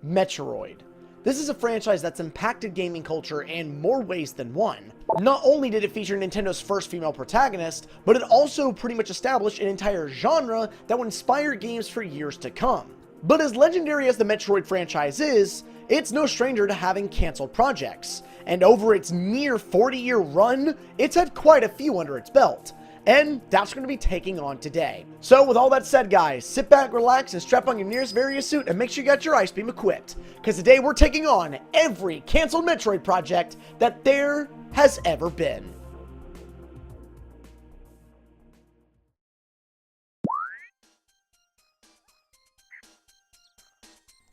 Metroid. This is a franchise that's impacted gaming culture in more ways than one. Not only did it feature Nintendo's first female protagonist, but it also pretty much established an entire genre that would inspire games for years to come. But as legendary as the Metroid franchise is, it's no stranger to having canceled projects, and over its near 40-year run, it's had quite a few under its belt. And that's going to be taking on today. So with all that said, guys, sit back, relax, and strap on your nearest various suit and make sure you got your ice beam equipped. Because today we're taking on every canceled Metroid project that there has ever been.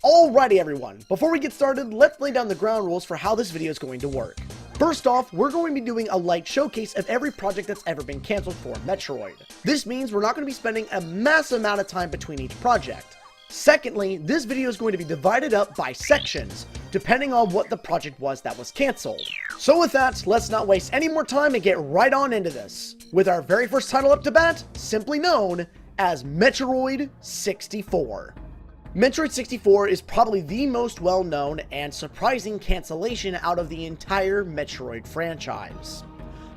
Alrighty everyone, before we get started, let's lay down the ground rules for how this video is going to work. First off, we're going to be doing a light showcase of every project that's ever been canceled for Metroid. This means we're not going to be spending a massive amount of time between each project. Secondly, this video is going to be divided up by sections, depending on what the project was that was canceled. So with that, let's not waste any more time and get right on into this, with our very first title up to bat, simply known as Metroid 64. Metroid 64 is probably the most well-known and surprising cancellation out of the entire Metroid franchise.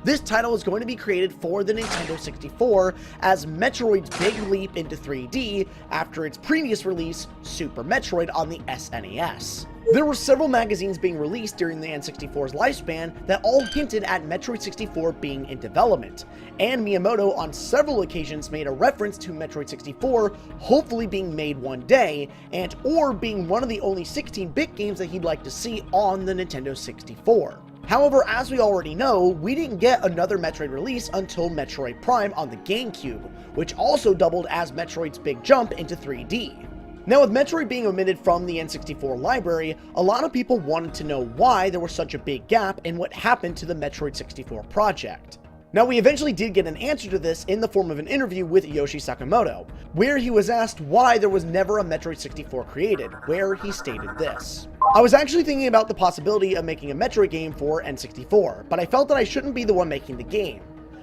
This title is going to be created for the Nintendo 64 as Metroid's big leap into 3D after its previous release, Super Metroid, on the SNES. There were several magazines being released during the N64's lifespan that all hinted at Metroid 64 being in development, and Miyamoto on several occasions made a reference to Metroid 64 hopefully being made one day, and or being one of the only 16-bit games that he'd like to see on the Nintendo 64. However, as we already know, we didn't get another Metroid release until Metroid Prime on the GameCube, which also doubled as Metroid's big jump into 3D. Now, with Metroid being omitted from the N64 library, a lot of people wanted to know why there was such a big gap in what happened to the Metroid 64 project. Now, we eventually did get an answer to this in the form of an interview with Yoshi Sakamoto, where he was asked why there was never a Metroid 64 created, where he stated this. I was actually thinking about the possibility of making a Metroid game for N64, but I felt that I shouldn't be the one making the game.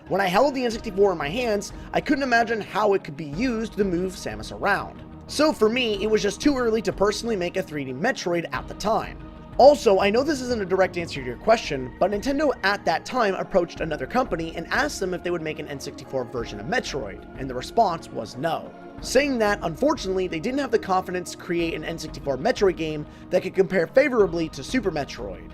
When I held the N64 in my hands, I couldn't imagine how it could be used to move Samus around. So for me, it was just too early to personally make a 3D Metroid at the time. Also, I know this isn't a direct answer to your question, but Nintendo at that time approached another company and asked them if they would make an N64 version of Metroid, and the response was no. Saying that, unfortunately, they didn't have the confidence to create an N64 Metroid game that could compare favorably to Super Metroid.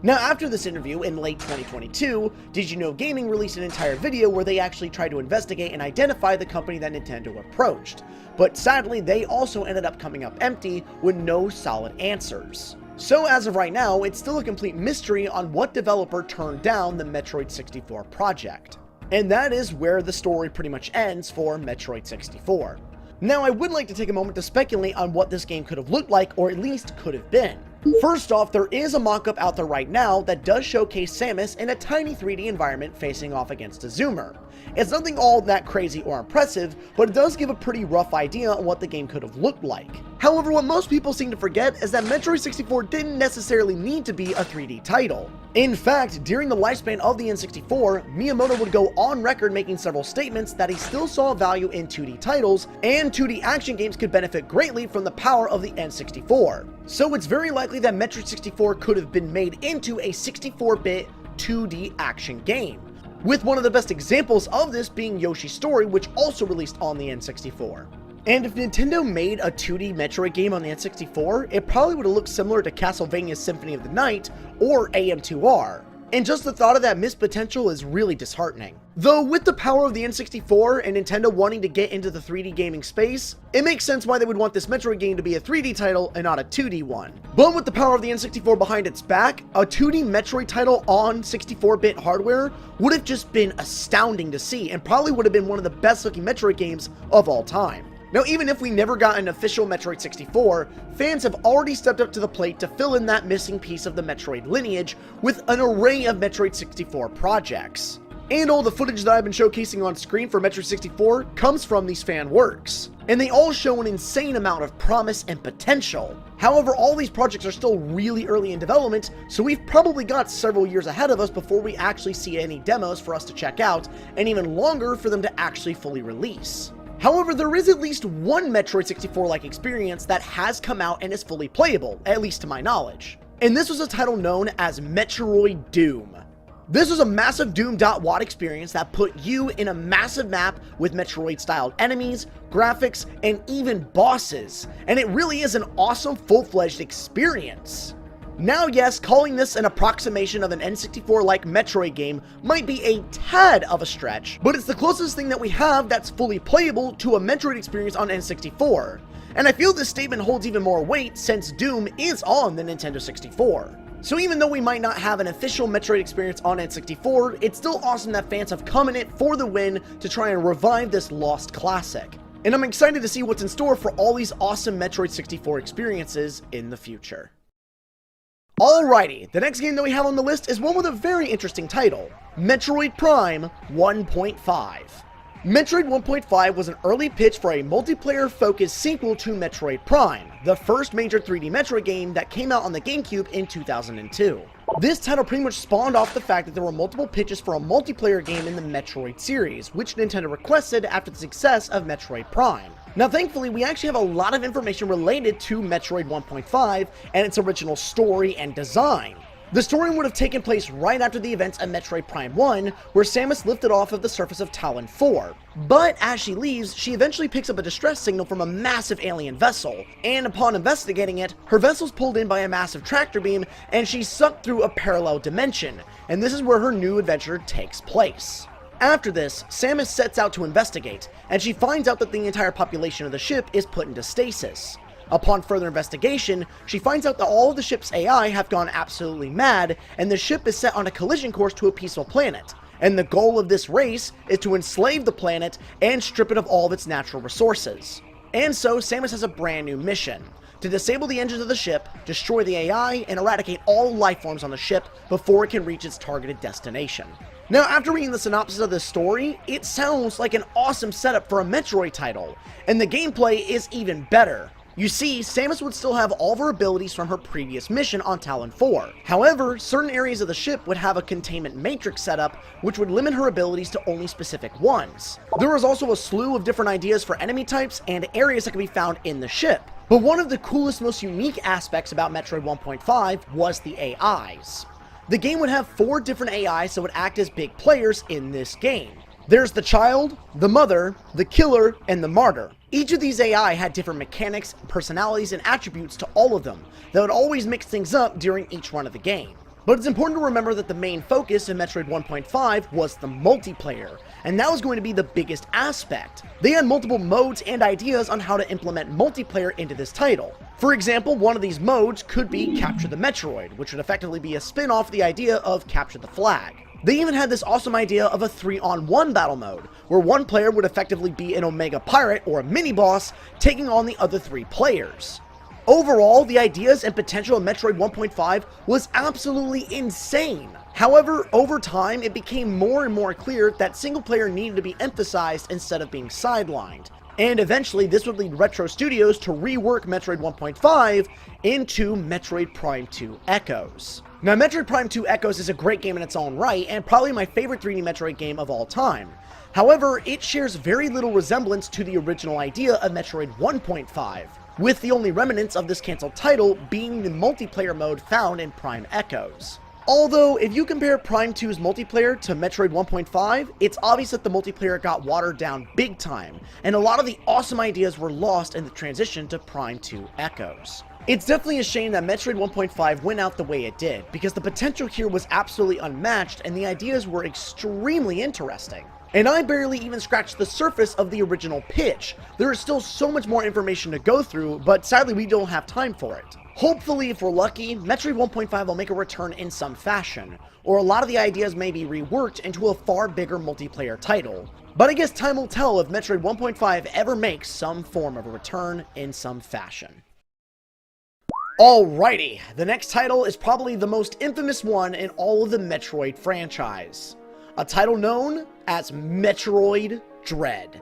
Now, after this interview in late 2022, Did You Know Gaming released an entire video where they actually tried to investigate and identify the company that Nintendo approached, but sadly they also ended up coming up empty with no solid answers. So as of right now, it's still a complete mystery on what developer turned down the Metroid 64 project. And that is where the story pretty much ends for Metroid 64. Now, I would like to take a moment to speculate on what this game could have looked like, or at least could have been. First off, there is a mock-up out there right now that does showcase Samus in a tiny 3D environment facing off against a zoomer. It's nothing all that crazy or impressive, but it does give a pretty rough idea on what the game could have looked like. However, what most people seem to forget is that Metroid 64 didn't necessarily need to be a 3D title. In fact, during the lifespan of the N64, Miyamoto would go on record making several statements that he still saw value in 2D titles, and 2D action games could benefit greatly from the power of the N64. So it's very likely that Metroid 64 could have been made into a 64-bit 2D action game, with one of the best examples of this being Yoshi's Story, which also released on the N64. And if Nintendo made a 2D Metroid game on the N64, it probably would have looked similar to Castlevania's Symphony of the Night or AM2R. And just the thought of that missed potential is really disheartening. Though with the power of the N64 and Nintendo wanting to get into the 3D gaming space, it makes sense why they would want this Metroid game to be a 3D title and not a 2D one. But with the power of the N64 behind its back, a 2D Metroid title on 64-bit hardware would have just been astounding to see, and probably would have been one of the best looking Metroid games of all time. Now, even if we never got an official Metroid 64, fans have already stepped up to the plate to fill in that missing piece of the Metroid lineage with an array of Metroid 64 projects. And all the footage that I've been showcasing on screen for Metroid 64 comes from these fan works, and they all show an insane amount of promise and potential. However, all these projects are still really early in development, so we've probably got several years ahead of us before we actually see any demos for us to check out, and even longer for them to actually fully release. However, there is at least one Metroid 64-like experience that has come out and is fully playable, at least to my knowledge. And this was a title known as Metroid Doom. This was a massive Doom.Wad experience that put you in a massive map with Metroid-styled enemies, graphics, and even bosses, and it really is an awesome full-fledged experience. Now yes, calling this an approximation of an N64-like Metroid game might be a tad of a stretch, but it's the closest thing that we have that's fully playable to a Metroid experience on N64, and I feel this statement holds even more weight since Doom is on the Nintendo 64. So even though we might not have an official Metroid experience on N64, it's still awesome that fans have come in it for the win to try and revive this lost classic. And I'm excited to see what's in store for all these awesome Metroid 64 experiences in the future. Alrighty, the next game that we have on the list is one with a very interesting title, Metroid Prime 1.5. Metroid 1.5 was an early pitch for a multiplayer-focused sequel to Metroid Prime, the first major 3D Metroid game that came out on the GameCube in 2002. This title pretty much spawned off the fact that there were multiple pitches for a multiplayer game in the Metroid series, which Nintendo requested after the success of Metroid Prime. Now thankfully, we actually have a lot of information related to Metroid 1.5 and its original story and design. The story would have taken place right after the events of Metroid Prime 1, where Samus lifted off of the surface of Talon 4. But as she leaves, she eventually picks up a distress signal from a massive alien vessel, and upon investigating it, her vessel's pulled in by a massive tractor beam, and she's sucked through a parallel dimension, and this is where her new adventure takes place. After this, Samus sets out to investigate, and she finds out that the entire population of the ship is put into stasis. Upon further investigation, she finds out that all of the ship's AI have gone absolutely mad, and the ship is set on a collision course to a peaceful planet. And the goal of this race is to enslave the planet and strip it of all of its natural resources. And so, Samus has a brand new mission: to disable the engines of the ship, destroy the AI, and eradicate all life forms on the ship before it can reach its targeted destination. Now, after reading the synopsis of this story, it sounds like an awesome setup for a Metroid title, and the gameplay is even better. You see, Samus would still have all of her abilities from her previous mission on Talon 4. However, certain areas of the ship would have a containment matrix setup, which would limit her abilities to only specific ones. There was also a slew of different ideas for enemy types and areas that could be found in the ship. But one of the coolest, most unique aspects about Metroid 1.5 was the AIs. The game would have 4 different AIs that would act as big players in this game. There's the child, the mother, the killer, and the martyr. Each of these AI had different mechanics, personalities, and attributes to all of them that would always mix things up during each run of the game. But it's important to remember that the main focus in Metroid 1.5 was the multiplayer, and that was going to be the biggest aspect. They had multiple modes and ideas on how to implement multiplayer into this title. For example, one of these modes could be Capture the Metroid, which would effectively be a spin-off of the idea of Capture the Flag. They even had this awesome idea of a 3-on-1 battle mode, where one player would effectively be an Omega Pirate or a mini-boss, taking on the other 3 players. Overall, the ideas and potential of Metroid 1.5 was absolutely insane. However, over time, it became more and more clear that single player needed to be emphasized instead of being sidelined. And eventually, this would lead Retro Studios to rework Metroid 1.5 into Metroid Prime 2 Echoes. Now, Metroid Prime 2 Echoes is a great game in its own right, and probably my favorite 3D Metroid game of all time. However, it shares very little resemblance to the original idea of Metroid 1.5, with the only remnants of this cancelled title being the multiplayer mode found in Prime Echoes. Although, if you compare Prime 2's multiplayer to Metroid 1.5, it's obvious that the multiplayer got watered down big time, and a lot of the awesome ideas were lost in the transition to Prime 2 Echoes. It's definitely a shame that Metroid 1.5 went out the way it did, because the potential here was absolutely unmatched and the ideas were extremely interesting. And I barely even scratched the surface of the original pitch. There is still so much more information to go through, but sadly we don't have time for it. Hopefully, if we're lucky, Metroid 1.5 will make a return in some fashion, or a lot of the ideas may be reworked into a far bigger multiplayer title. But I guess time will tell if Metroid 1.5 ever makes some form of a return in some fashion. Alrighty, the next title is probably the most infamous one in all of the Metroid franchise. A title known as Metroid Dread.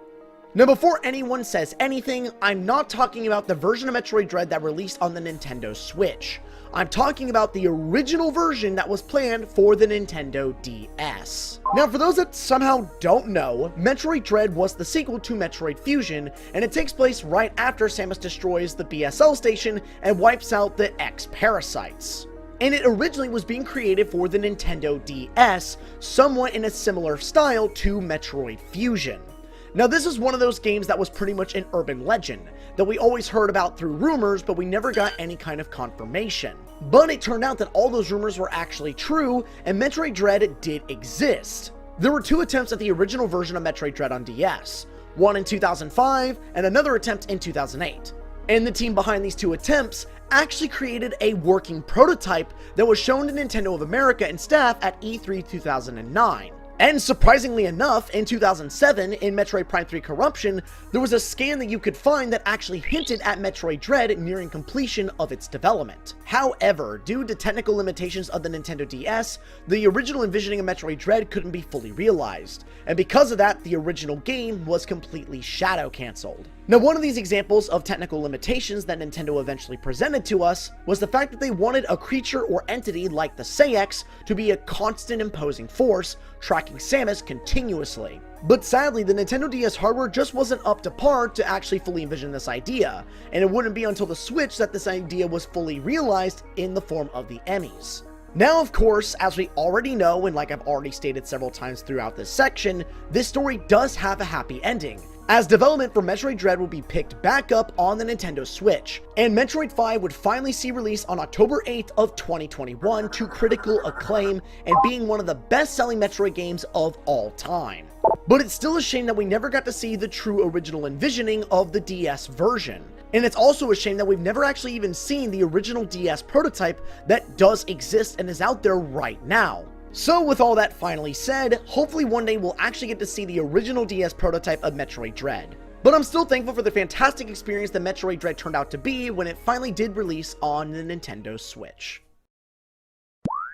Now before anyone says anything, I'm not talking about the version of Metroid Dread that released on the Nintendo Switch. I'm talking about the original version that was planned for the Nintendo DS. Now for those that somehow don't know, Metroid Dread was the sequel to Metroid Fusion, and it takes place right after Samus destroys the BSL station and wipes out the X-Parasites. And it originally was being created for the Nintendo DS, somewhat in a similar style to Metroid Fusion. Now this is one of those games that was pretty much an urban legend, that we always heard about through rumors, but we never got any kind of confirmation. But it turned out that all those rumors were actually true, and Metroid Dread did exist. There were two attempts at the original version of Metroid Dread on DS, one in 2005 and another attempt in 2008. And the team behind these two attempts actually created a working prototype that was shown to Nintendo of America and staff at E3 2009. And surprisingly enough, in 2007, in Metroid Prime 3 Corruption, there was a scan that you could find that actually hinted at Metroid Dread nearing completion of its development. However, due to technical limitations of the Nintendo DS, the original envisioning of Metroid Dread couldn't be fully realized, and because of that, the original game was completely shadow canceled. Now, one of these examples of technical limitations that Nintendo eventually presented to us was the fact that they wanted a creature or entity like the Saix to be a constant imposing force, tracking Samus continuously. But sadly, the Nintendo DS hardware just wasn't up to par to actually fully envision this idea, and it wouldn't be until the Switch that this idea was fully realized in the form of the EMMIs. Now, of course, as we already know, and like I've already stated several times throughout this section, this story does have a happy ending, as development for Metroid Dread will be picked back up on the Nintendo Switch, and Metroid 5 would finally see release on October 8th of 2021 to critical acclaim and being one of the best-selling Metroid games of all time. But it's still a shame that we never got to see the true original envisioning of the DS version. And it's also a shame that we've never actually even seen the original DS prototype that does exist and is out there right now. So with all that finally said, hopefully one day we'll actually get to see the original DS prototype of Metroid Dread. But I'm still thankful for the fantastic experience that Metroid Dread turned out to be when it finally did release on the Nintendo Switch.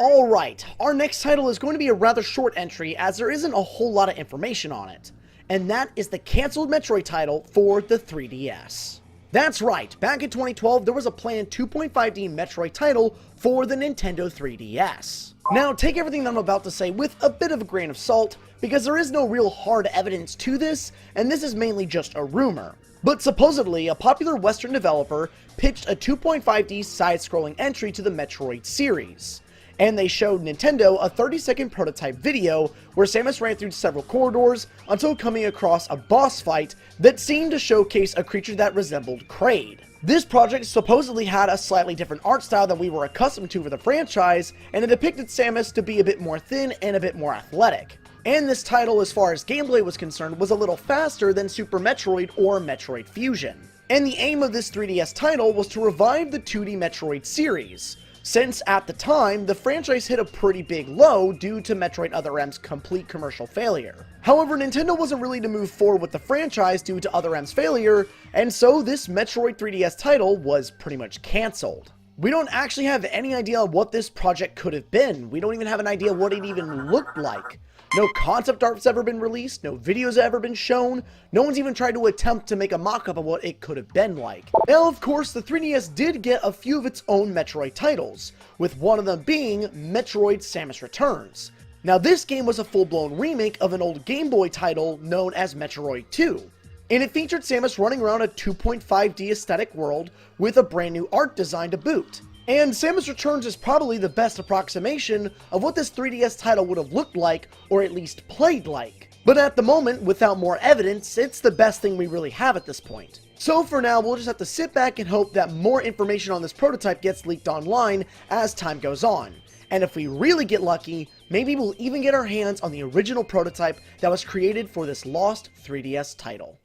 Alright, our next title is going to be a rather short entry as there isn't a whole lot of information on it, and that is the Canceled Metroid title for the 3DS. That's right, back in 2012 there was a planned 2.5D Metroid title for the Nintendo 3DS. Now take everything that I'm about to say with a bit of a grain of salt, because there is no real hard evidence to this, and this is mainly just a rumor. But supposedly, a popular Western developer pitched a 2.5D side-scrolling entry to the Metroid series. And they showed Nintendo a 30-second prototype video where Samus ran through several corridors until coming across a boss fight that seemed to showcase a creature that resembled Kraid. This project supposedly had a slightly different art style than we were accustomed to for the franchise, and it depicted Samus to be a bit more thin and a bit more athletic. And this title, as far as gameplay was concerned, was a little faster than Super Metroid or Metroid Fusion. And the aim of this 3DS title was to revive the 2D Metroid series, since at the time, the franchise hit a pretty big low due to Metroid Other M's complete commercial failure. However, Nintendo wasn't really to move forward with the franchise due to Other M's failure, and so this Metroid 3DS title was pretty much cancelled. We don't actually have any idea what this project could have been. We don't even have an idea what it even looked like. No concept art's ever been released, no videos have ever been shown, no one's even tried to attempt to make a mock-up of what it could have been like. Now, of course, the 3DS did get a few of its own Metroid titles, with one of them being Metroid Samus Returns. Now, this game was a full-blown remake of an old Game Boy title known as Metroid 2, and it featured Samus running around a 2.5D aesthetic world with a brand new art design to boot. And Samus Returns is probably the best approximation of what this 3DS title would have looked like, or at least played like. But at the moment, without more evidence, it's the best thing we really have at this point. So for now, we'll just have to sit back and hope that more information on this prototype gets leaked online as time goes on. And if we really get lucky, maybe we'll even get our hands on the original prototype that was created for this lost 3DS title.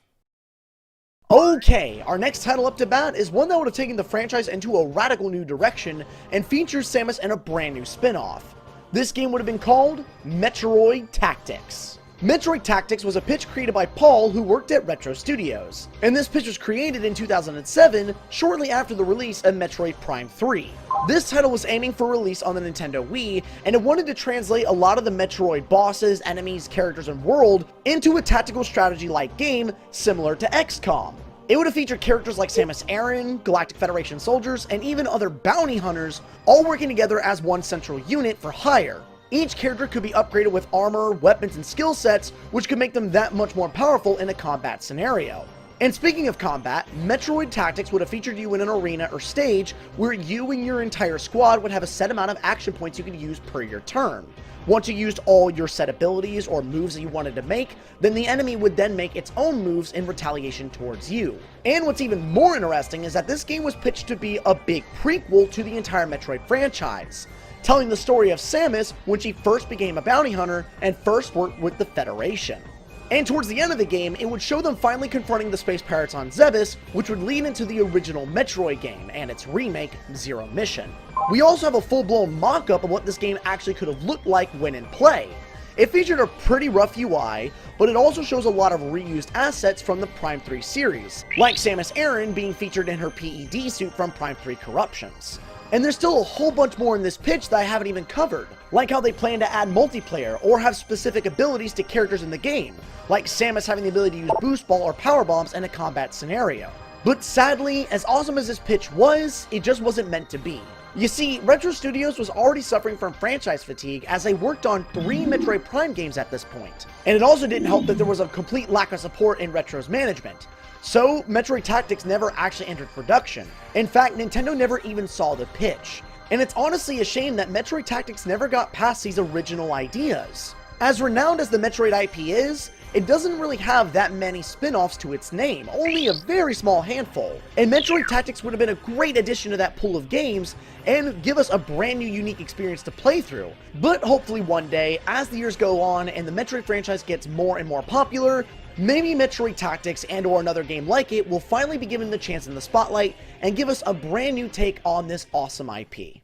Okay, our next title up to bat is one that would have taken the franchise into a radical new direction and features Samus in a brand new spin-off. This game would have been called Metroid Tactics. Metroid Tactics was a pitch created by Paul, who worked at Retro Studios, and this pitch was created in 2007, shortly after the release of Metroid Prime 3. This title was aiming for release on the Nintendo Wii, and it wanted to translate a lot of the Metroid bosses, enemies, characters, and world into a tactical strategy-like game similar to XCOM. It would have featured characters like Samus Aran, Galactic Federation soldiers, and even other bounty hunters, all working together as one central unit for hire. Each character could be upgraded with armor, weapons, and skill sets, which could make them that much more powerful in a combat scenario. And speaking of combat, Metroid Tactics would have featured you in an arena or stage where you and your entire squad would have a set amount of action points you could use per your turn. Once you used all your set abilities or moves that you wanted to make, then the enemy would then make its own moves in retaliation towards you. And what's even more interesting is that this game was pitched to be a big prequel to the entire Metroid franchise, telling the story of Samus when she first became a bounty hunter and first worked with the Federation. And towards the end of the game, it would show them finally confronting the space pirates on Zebes, which would lead into the original Metroid game and its remake, Zero Mission. We also have a full-blown mock-up of what this game actually could have looked like when in play. It featured a pretty rough UI, but it also shows a lot of reused assets from the Prime 3 series, like Samus Aran being featured in her PED suit from Prime 3 Corruptions. And there's still a whole bunch more in this pitch that I haven't even covered, like how they plan to add multiplayer or have specific abilities to characters in the game, like Samus having the ability to use Boost Ball or Power Bombs in a combat scenario. But sadly, as awesome as this pitch was, it just wasn't meant to be. You see, Retro Studios was already suffering from franchise fatigue as they worked on 3 Metroid Prime games at this point. And it also didn't help that there was a complete lack of support in Retro's management. So, Metroid Tactics never actually entered production. In fact, Nintendo never even saw the pitch. And it's honestly a shame that Metroid Tactics never got past these original ideas. As renowned as the Metroid IP is, it doesn't really have that many spin-offs to its name, only a very small handful. And Metroid Tactics would have been a great addition to that pool of games and give us a brand new unique experience to play through. But hopefully one day, as the years go on and the Metroid franchise gets more and more popular, maybe Metroid Tactics and or another game like it will finally be given the chance in the spotlight and give us a brand new take on this awesome IP.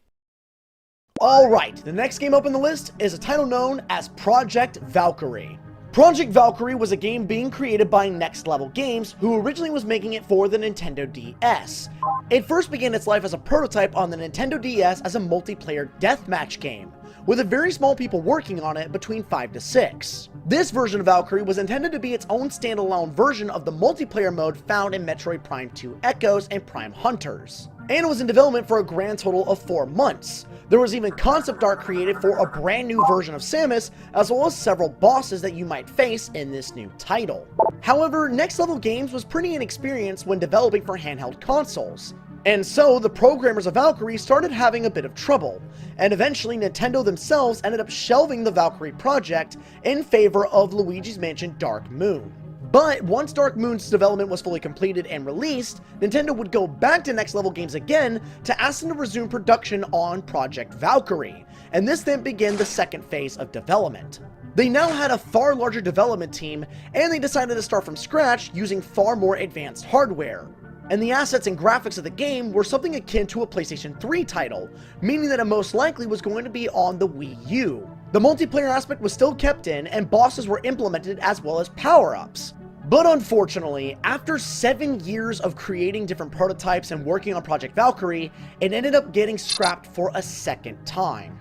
Alright, the next game up on the list is a title known as Project Valkyrie. Project Valkyrie was a game being created by Next Level Games, who originally was making it for the Nintendo DS. It first began its life as a prototype on the Nintendo DS as a multiplayer deathmatch game, with a very small people working on it between 5 to 6. This version of Valkyrie was intended to be its own standalone version of the multiplayer mode found in Metroid Prime 2 Echoes and Prime Hunters, and was in development for a grand total of 4 months. There was even concept art created for a brand new version of Samus, as well as several bosses that you might face in this new title. However, Next Level Games was pretty inexperienced when developing for handheld consoles, and so the programmers of Valkyrie started having a bit of trouble, and eventually Nintendo themselves ended up shelving the Valkyrie project in favor of Luigi's Mansion Dark Moon. But once Dark Moon's development was fully completed and released, Nintendo would go back to Next Level Games again to ask them to resume production on Project Valkyrie, and this then began the second phase of development. They now had a far larger development team, and they decided to start from scratch using far more advanced hardware. And the assets and graphics of the game were something akin to a PlayStation 3 title, meaning that it most likely was going to be on the Wii U. The multiplayer aspect was still kept in, and bosses were implemented as well as power-ups. But unfortunately, after 7 years of creating different prototypes and working on Project Valkyrie, it ended up getting scrapped for a second time.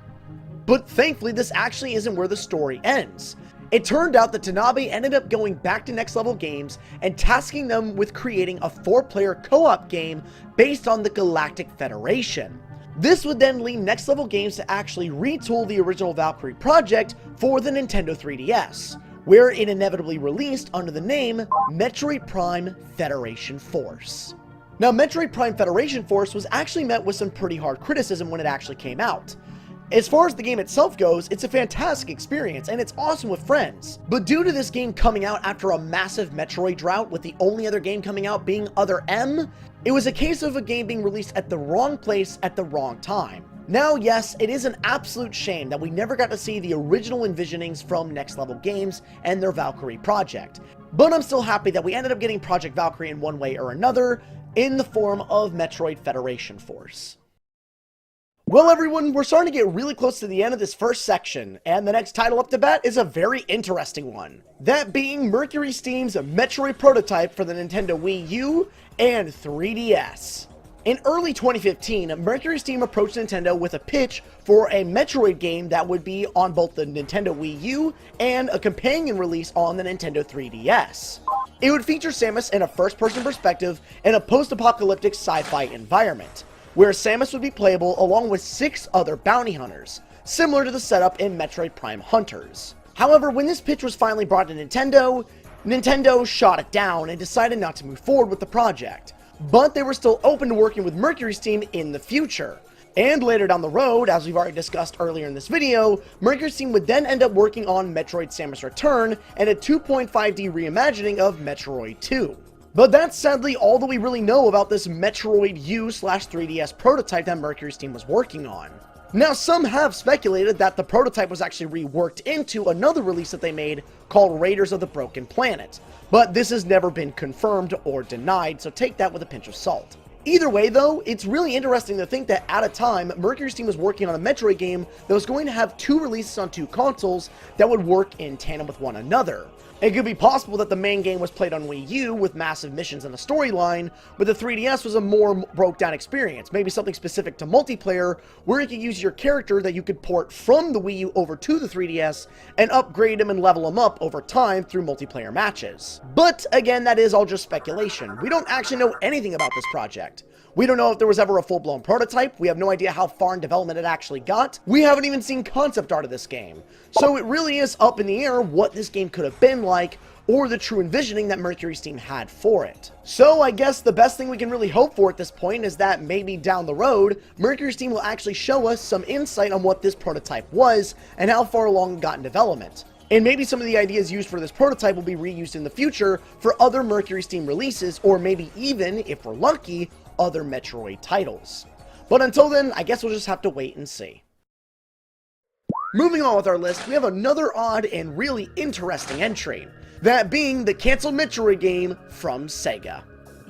But thankfully, this actually isn't where the story ends. It turned out that Tanabe ended up going back to Next Level Games and tasking them with creating a 4-player co-op game based on the Galactic Federation. This would then lead Next Level Games to actually retool the original Valkyrie project for the Nintendo 3DS, where it inevitably released under the name Metroid Prime Federation Force. Now, Metroid Prime Federation Force was actually met with some pretty hard criticism when it actually came out. As far as the game itself goes, it's a fantastic experience and it's awesome with friends. But due to this game coming out after a massive Metroid drought, with the only other game coming out being Other M, it was a case of a game being released at the wrong place at the wrong time. Now, yes, it is an absolute shame that we never got to see the original envisionings from Next Level Games and their Valkyrie project, but I'm still happy that we ended up getting Project Valkyrie in one way or another in the form of Metroid Federation Force. Well everyone, we're starting to get really close to the end of this first section, and the next title up to bat is a very interesting one. That being Mercury Steam's Metroid prototype for the Nintendo Wii U and 3DS. In early 2015, Mercury Steam approached Nintendo with a pitch for a Metroid game that would be on both the Nintendo Wii U and a companion release on the Nintendo 3DS. It would feature Samus in a first-person perspective in a post-apocalyptic sci-fi environment, where Samus would be playable along with 6 other bounty hunters, similar to the setup in Metroid Prime Hunters. However, when this pitch was finally brought to Nintendo shot it down and decided not to move forward with the project. But they were still open to working with Mercury Steam in the future. And later down the road, as we've already discussed earlier in this video, Mercury Steam would then end up working on Metroid Samus Return and a 2.5D reimagining of Metroid 2. But that's sadly all that we really know about this Metroid U/3DS prototype that Mercury Steam was working on. Now, some have speculated that the prototype was actually reworked into another release that they made called Raiders of the Broken Planet, but this has never been confirmed or denied, so take that with a pinch of salt. Either way though, it's really interesting to think that at a time, Mercury Steam was working on a Metroid game that was going to have 2 releases on 2 consoles that would work in tandem with one another. It could be possible that the main game was played on Wii U with massive missions and a storyline, but the 3DS was a more broke down experience, maybe something specific to multiplayer, where you could use your character that you could port from the Wii U over to the 3DS and upgrade him and level him up over time through multiplayer matches. But again, that is all just speculation. We don't actually know anything about this project. We don't know if there was ever a full-blown prototype, we have no idea how far in development it actually got, we haven't even seen concept art of this game. So it really is up in the air what this game could have been like, or the true envisioning that Mercury Steam had for it. So I guess the best thing we can really hope for at this point is that maybe down the road, Mercury Steam will actually show us some insight on what this prototype was, and how far along it got in development. And maybe some of the ideas used for this prototype will be reused in the future for other Mercury Steam releases, or maybe even, if we're lucky, other Metroid titles. But until then, I guess we'll just have to wait and see. Moving on with our list, we have another odd and really interesting entry, that being the Canceled Metroid game from Sega.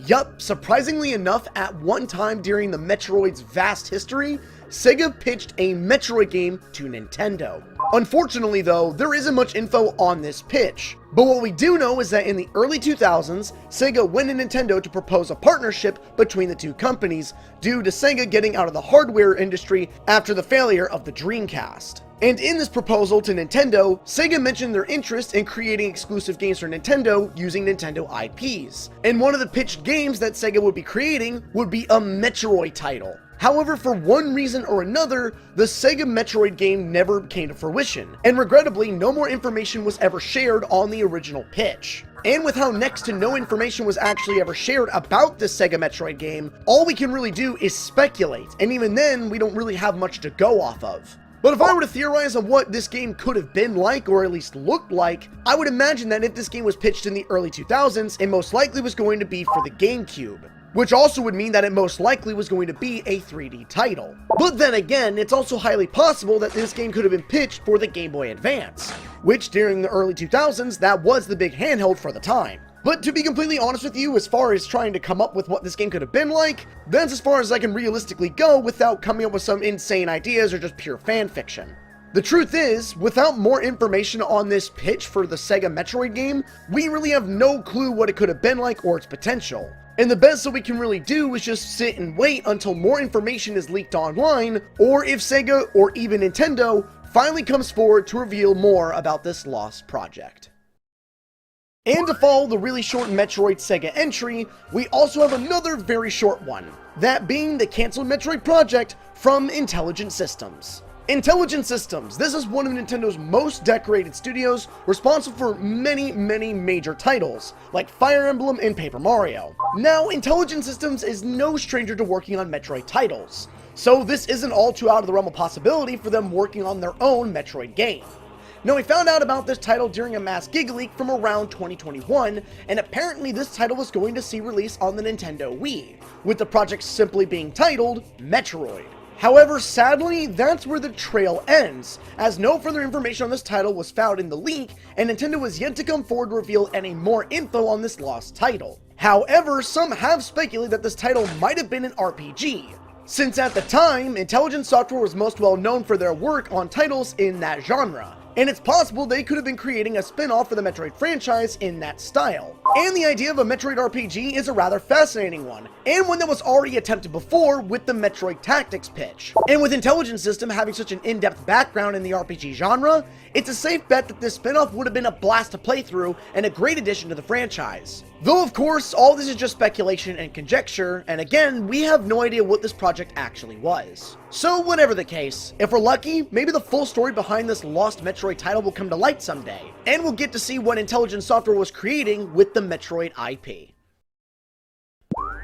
Yup, surprisingly enough, at one time during the Metroid's vast history, Sega pitched a Metroid game to Nintendo. Unfortunately though, there isn't much info on this pitch, but what we do know is that in the early 2000s, Sega went to Nintendo to propose a partnership between the two companies due to Sega getting out of the hardware industry after the failure of the Dreamcast. And in this proposal to Nintendo, Sega mentioned their interest in creating exclusive games for Nintendo using Nintendo IPs. And one of the pitched games that Sega would be creating would be a Metroid title. However, for one reason or another, the Sega Metroid game never came to fruition, and regrettably, no more information was ever shared on the original pitch. And with how next to no information was actually ever shared about this Sega Metroid game, all we can really do is speculate, and even then, we don't really have much to go off of. But if I were to theorize on what this game could have been like, or at least looked like, I would imagine that if this game was pitched in the early 2000s, it most likely was going to be for the GameCube. Which also would mean that it most likely was going to be a 3D title. But then again, it's also highly possible that this game could have been pitched for the Game Boy Advance, which during the early 2000s, that was the big handheld for the time. But to be completely honest with you, as far as trying to come up with what this game could have been like, that's as far as I can realistically go without coming up with some insane ideas or just pure fan fiction. The truth is, without more information on this pitch for the Sega Metroid game, we really have no clue what it could have been like or its potential. And the best that we can really do is just sit and wait until more information is leaked online, or if Sega or even Nintendo finally comes forward to reveal more about this lost project. And to follow the really short Metroid Sega entry, we also have another very short one, that being the Canceled Metroid Project from Intelligent Systems. Intelligent Systems, this is one of Nintendo's most decorated studios, responsible for many major titles, like Fire Emblem and Paper Mario. Now, Intelligent Systems is no stranger to working on Metroid titles, so this isn't all too out of the realm of possibility for them working on their own Metroid game. Now, we found out about this title during a mass gig leak from around 2021, and apparently this title was going to see release on the Nintendo Wii, with the project simply being titled Metroid. However, sadly, that's where the trail ends, as no further information on this title was found in the leak, and Nintendo was yet to come forward to reveal any more info on this lost title. However, some have speculated that this title might have been an RPG, since at the time, Intelligent Software was most well known for their work on titles in that genre. And it's possible they could have been creating a spin-off for the Metroid franchise in that style. And the idea of a Metroid RPG is a rather fascinating one, and one that was already attempted before with the Metroid Tactics pitch. And with Intelligent System having such an in-depth background in the RPG genre, it's a safe bet that this spin-off would have been a blast to play through and a great addition to the franchise. Though of course, all this is just speculation and conjecture, and again, we have no idea what this project actually was. So whatever the case, if we're lucky, maybe the full story behind this lost Metroid title will come to light someday, and we'll get to see what Intelligent Software was creating with the Metroid IP.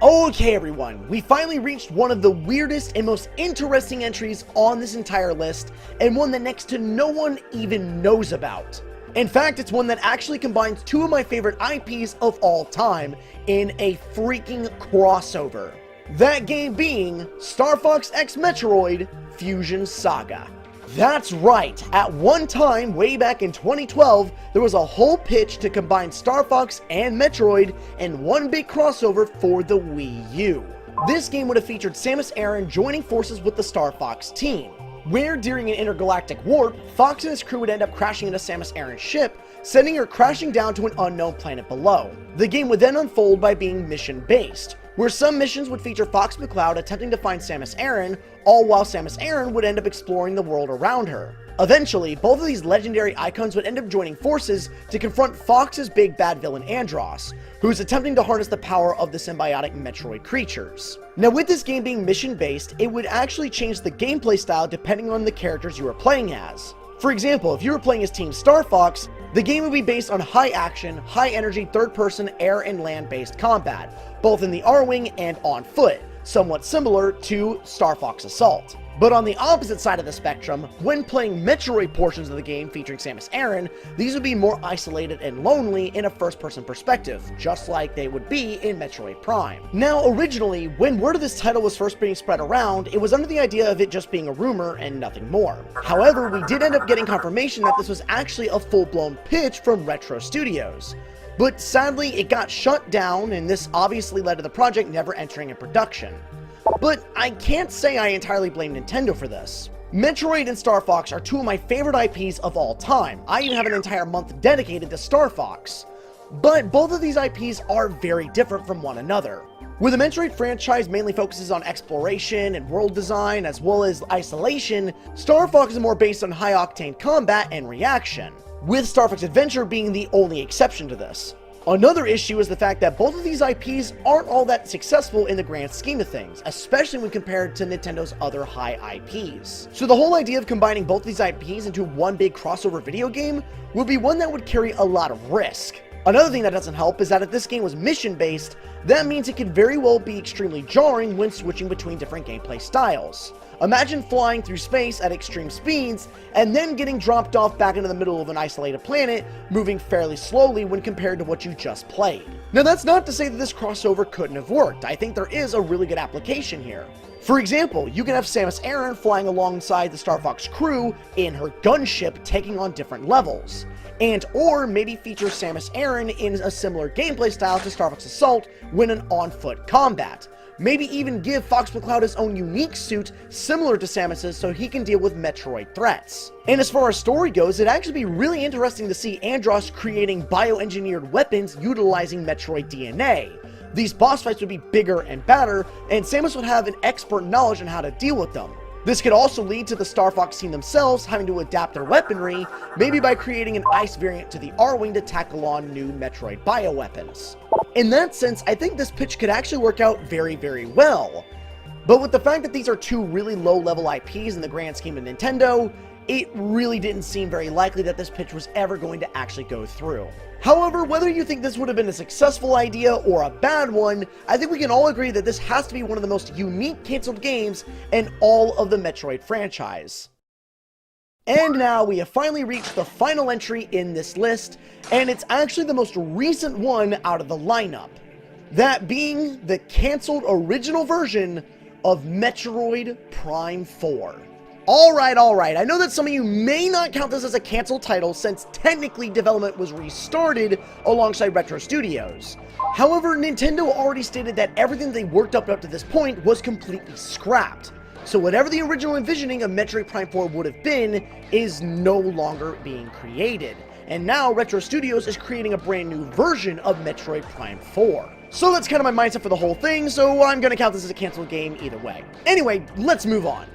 Okay everyone, we finally reached one of the weirdest and most interesting entries on this entire list, and one that next to no one even knows about. In fact, it's one that actually combines two of my favorite IPs of all time in a freaking crossover. That game being Star Fox X Metroid Fusion Saga. That's right, at one time, way back in 2012, there was a whole pitch to combine Star Fox and Metroid in one big crossover for the Wii U. This game would have featured Samus Aran joining forces with the Star Fox team, where during an intergalactic warp, Fox and his crew would end up crashing into Samus Aran's ship, sending her crashing down to an unknown planet below. The game would then unfold by being mission-based, where some missions would feature Fox McCloud attempting to find Samus Aran, all while Samus Aran would end up exploring the world around her. Eventually, both of these legendary icons would end up joining forces to confront Fox's big bad villain Andross, who's attempting to harness the power of the symbiotic Metroid creatures. Now with this game being mission-based, it would actually change the gameplay style depending on the characters you were playing as. For example, if you were playing as Team Star Fox, the game would be based on high action, high energy third-person air and land-based combat, both in the R-Wing and on foot, somewhat similar to Star Fox Assault. But on the opposite side of the spectrum, when playing Metroid portions of the game featuring Samus Aran, these would be more isolated and lonely in a first-person perspective, just like they would be in Metroid Prime. Now, originally, when word of this title was first being spread around, it was under the idea of it just being a rumor and nothing more. However, we did end up getting confirmation that this was actually a full-blown pitch from Retro Studios. But sadly, it got shut down, and this obviously led to the project never entering in production. But I can't say I entirely blame Nintendo for this. Metroid and Star Fox are two of my favorite IPs of all time. I even have an entire month dedicated to Star Fox. But both of these IPs are very different from one another. Where the Metroid franchise mainly focuses on exploration and world design as well as isolation, Star Fox is more based on high-octane combat and reaction, with Star Fox Adventure being the only exception to this. Another issue is the fact that both of these IPs aren't all that successful in the grand scheme of things, especially when compared to Nintendo's other high IPs. So the whole idea of combining both of these IPs into one big crossover video game would be one that would carry a lot of risk. Another thing that doesn't help is that if this game was mission-based, that means it could very well be extremely jarring when switching between different gameplay styles. Imagine flying through space at extreme speeds, and then getting dropped off back into the middle of an isolated planet, moving fairly slowly when compared to what you just played. Now that's not to say that this crossover couldn't have worked. I think there is a really good application here. For example, you can have Samus Aran flying alongside the Star Fox crew in her gunship taking on different levels. Or maybe feature Samus Aran in a similar gameplay style to Star Fox Assault when in on-foot combat. Maybe even give Fox McCloud his own unique suit similar to Samus's so he can deal with Metroid threats. And as far as story goes, it'd actually be really interesting to see Andross creating bioengineered weapons utilizing Metroid DNA. These boss fights would be bigger and badder, and Samus would have an expert knowledge on how to deal with them. This could also lead to the Star Fox team themselves having to adapt their weaponry, maybe by creating an ice variant to the R-Wing to tackle on new Metroid bioweapons. In that sense, I think this pitch could actually work out very, very well. But with the fact that these are two really low-level IPs in the grand scheme of Nintendo, it really didn't seem very likely that this pitch was ever going to actually go through. However, whether you think this would have been a successful idea or a bad one, I think we can all agree that this has to be one of the most unique canceled games in all of the Metroid franchise. And now we have finally reached the final entry in this list, and it's actually the most recent one out of the lineup. That being the canceled original version of Metroid Prime 4. Alright, I know that some of you may not count this as a canceled title since technically development was restarted alongside Retro Studios. However, Nintendo already stated that everything they worked up to this point was completely scrapped. So whatever the original envisioning of Metroid Prime 4 would have been is no longer being created. And now Retro Studios is creating a brand new version of Metroid Prime 4. So that's kind of my mindset for the whole thing, so I'm gonna count this as a canceled game either way. Anyway, let's move on.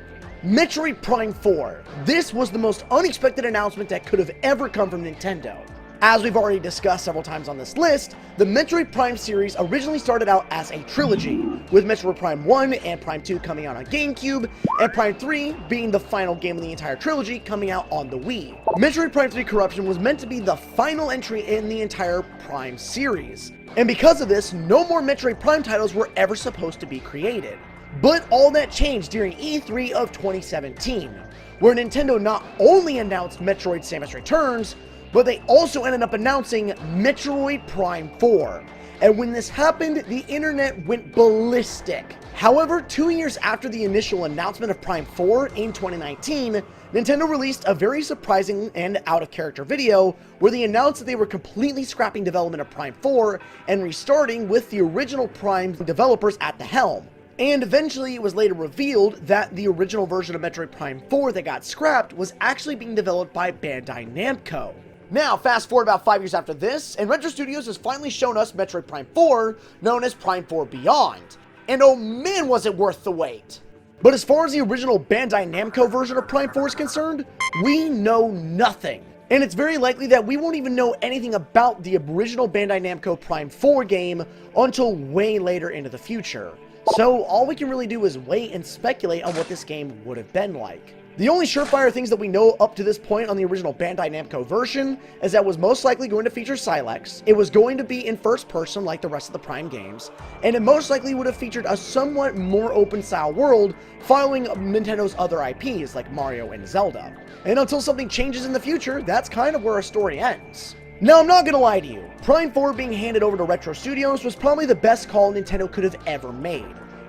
Metroid Prime 4. This was the most unexpected announcement that could have ever come from Nintendo. As we've already discussed several times on this list, the Metroid Prime series originally started out as a trilogy, with Metroid Prime 1 and Prime 2 coming out on GameCube, and Prime 3 being the final game of the entire trilogy coming out on the Wii. Metroid Prime 3 Corruption was meant to be the final entry in the entire Prime series, and because of this, no more Metroid Prime titles were ever supposed to be created. But all that changed during E3 of 2017, where Nintendo not only announced Metroid Samus Returns, but they also ended up announcing Metroid Prime 4. And when this happened, the internet went ballistic. However, 2 years after the initial announcement of Prime 4 in 2019, Nintendo released a very surprising and out-of-character video where they announced that they were completely scrapping development of Prime 4 and restarting with the original Prime developers at the helm. And eventually it was later revealed that the original version of Metroid Prime 4 that got scrapped was actually being developed by Bandai Namco. Now, fast forward about 5 years after this, and Retro Studios has finally shown us Metroid Prime 4, known as Prime 4 Beyond. And oh man, was it worth the wait! But as far as the original Bandai Namco version of Prime 4 is concerned, we know nothing. And it's very likely that we won't even know anything about the original Bandai Namco Prime 4 game until way later into the future. So all we can really do is wait and speculate on what this game would have been like. The only surefire things that we know up to this point on the original Bandai Namco version is that it was most likely going to feature Silex, it was going to be in first person like the rest of the Prime games, and it most likely would have featured a somewhat more open style world following Nintendo's other IPs like Mario and Zelda. And until something changes in the future, that's kind of where our story ends. Now, I'm not gonna lie to you, Prime 4 being handed over to Retro Studios was probably the best call Nintendo could have ever made.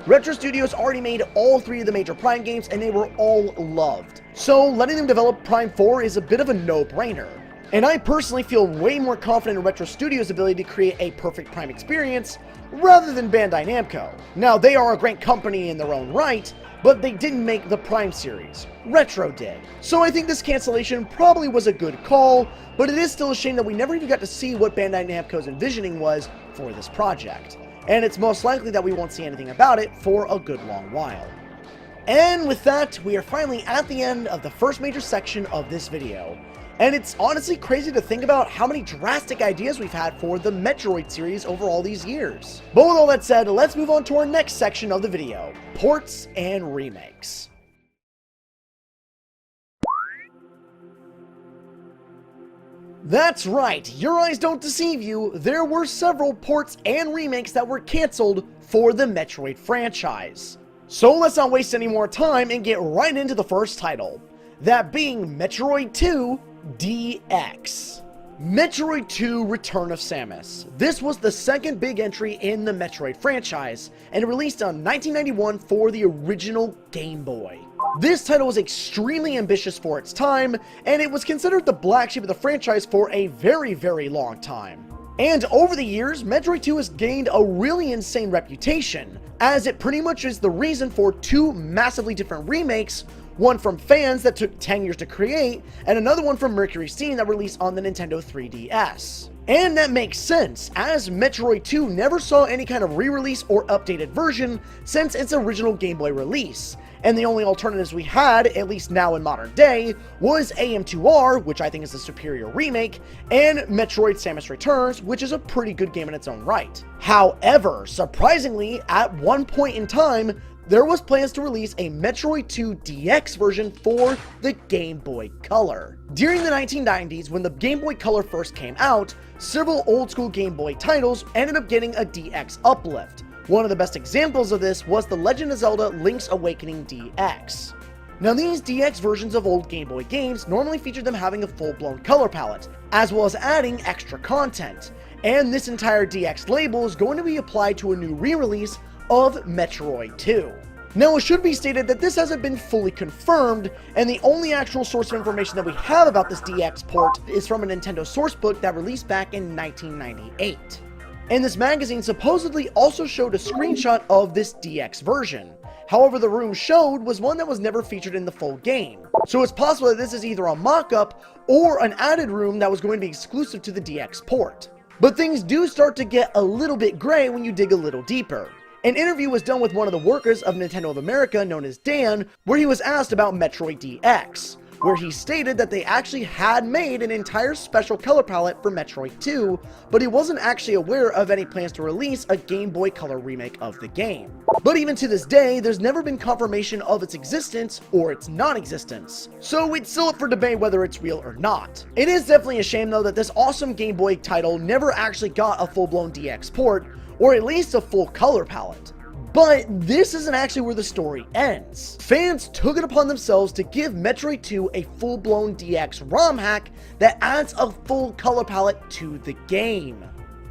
Retro Studios already made all 3 of the major Prime games and they were all loved. So letting them develop Prime 4 is a bit of a no-brainer. And I personally feel way more confident in Retro Studios' ability to create a perfect Prime experience rather than Bandai Namco. Now, they are a great company in their own right, but they didn't make the Prime series. Retro did. So I think this cancellation probably was a good call, but it is still a shame that we never even got to see what Bandai Namco's envisioning was for this project. And it's most likely that we won't see anything about it for a good long while. And with that, we are finally at the end of the first major section of this video. And it's honestly crazy to think about how many drastic ideas we've had for the Metroid series over all these years. But with all that said, let's move on to our next section of the video, ports and remakes. That's right, your eyes don't deceive you, there were several ports and remakes that were cancelled for the Metroid franchise. So let's not waste any more time and get right into the first title, that being Metroid 2 DX. Metroid 2 Return of Samus. This was the second big entry in the Metroid franchise, and released in 1991 for the original Game Boy. This title was extremely ambitious for its time, and it was considered the black sheep of the franchise for a very long time. And over the years, Metroid 2 has gained a really insane reputation, as it pretty much is the reason for 2 massively different remakes, one from fans that took 10 years to create, and another one from Mercury Steam that released on the Nintendo 3DS. And that makes sense, as Metroid 2 never saw any kind of re-release or updated version since its original Game Boy release, and the only alternatives we had, at least now in modern day, was AM2R, which I think is a superior remake, and Metroid Samus Returns, which is a pretty good game in its own right. However, surprisingly, at one point in time, there was plans to release a Metroid 2 DX version for the Game Boy Color. During the 1990s, when the Game Boy Color first came out, several old school Game Boy titles ended up getting a DX uplift. One of the best examples of this was The Legend of Zelda Link's Awakening DX. Now, these DX versions of old Game Boy games normally featured them having a full-blown color palette, as well as adding extra content, and this entire DX label is going to be applied to a new re-release of Metroid 2. Now, it should be stated that this hasn't been fully confirmed, and the only actual source of information that we have about this DX port is from a Nintendo sourcebook that released back in 1998. And this magazine supposedly also showed a screenshot of this DX version. However, the room showed was one that was never featured in the full game. So it's possible that this is either a mock-up or an added room that was going to be exclusive to the DX port. But things do start to get a little bit gray when you dig a little deeper. An interview was done with one of the workers of Nintendo of America, known as Dan, where he was asked about Metroid DX, where he stated that they actually had made an entire special color palette for Metroid 2, but he wasn't actually aware of any plans to release a Game Boy Color remake of the game. But even to this day, there's never been confirmation of its existence or its non-existence, so it's still up for debate whether it's real or not. It is definitely a shame though that this awesome Game Boy title never actually got a full-blown DX port, or at least a full color palette. But this isn't actually where the story ends. Fans took it upon themselves to give Metroid 2 a full-blown DX ROM hack that adds a full color palette to the game.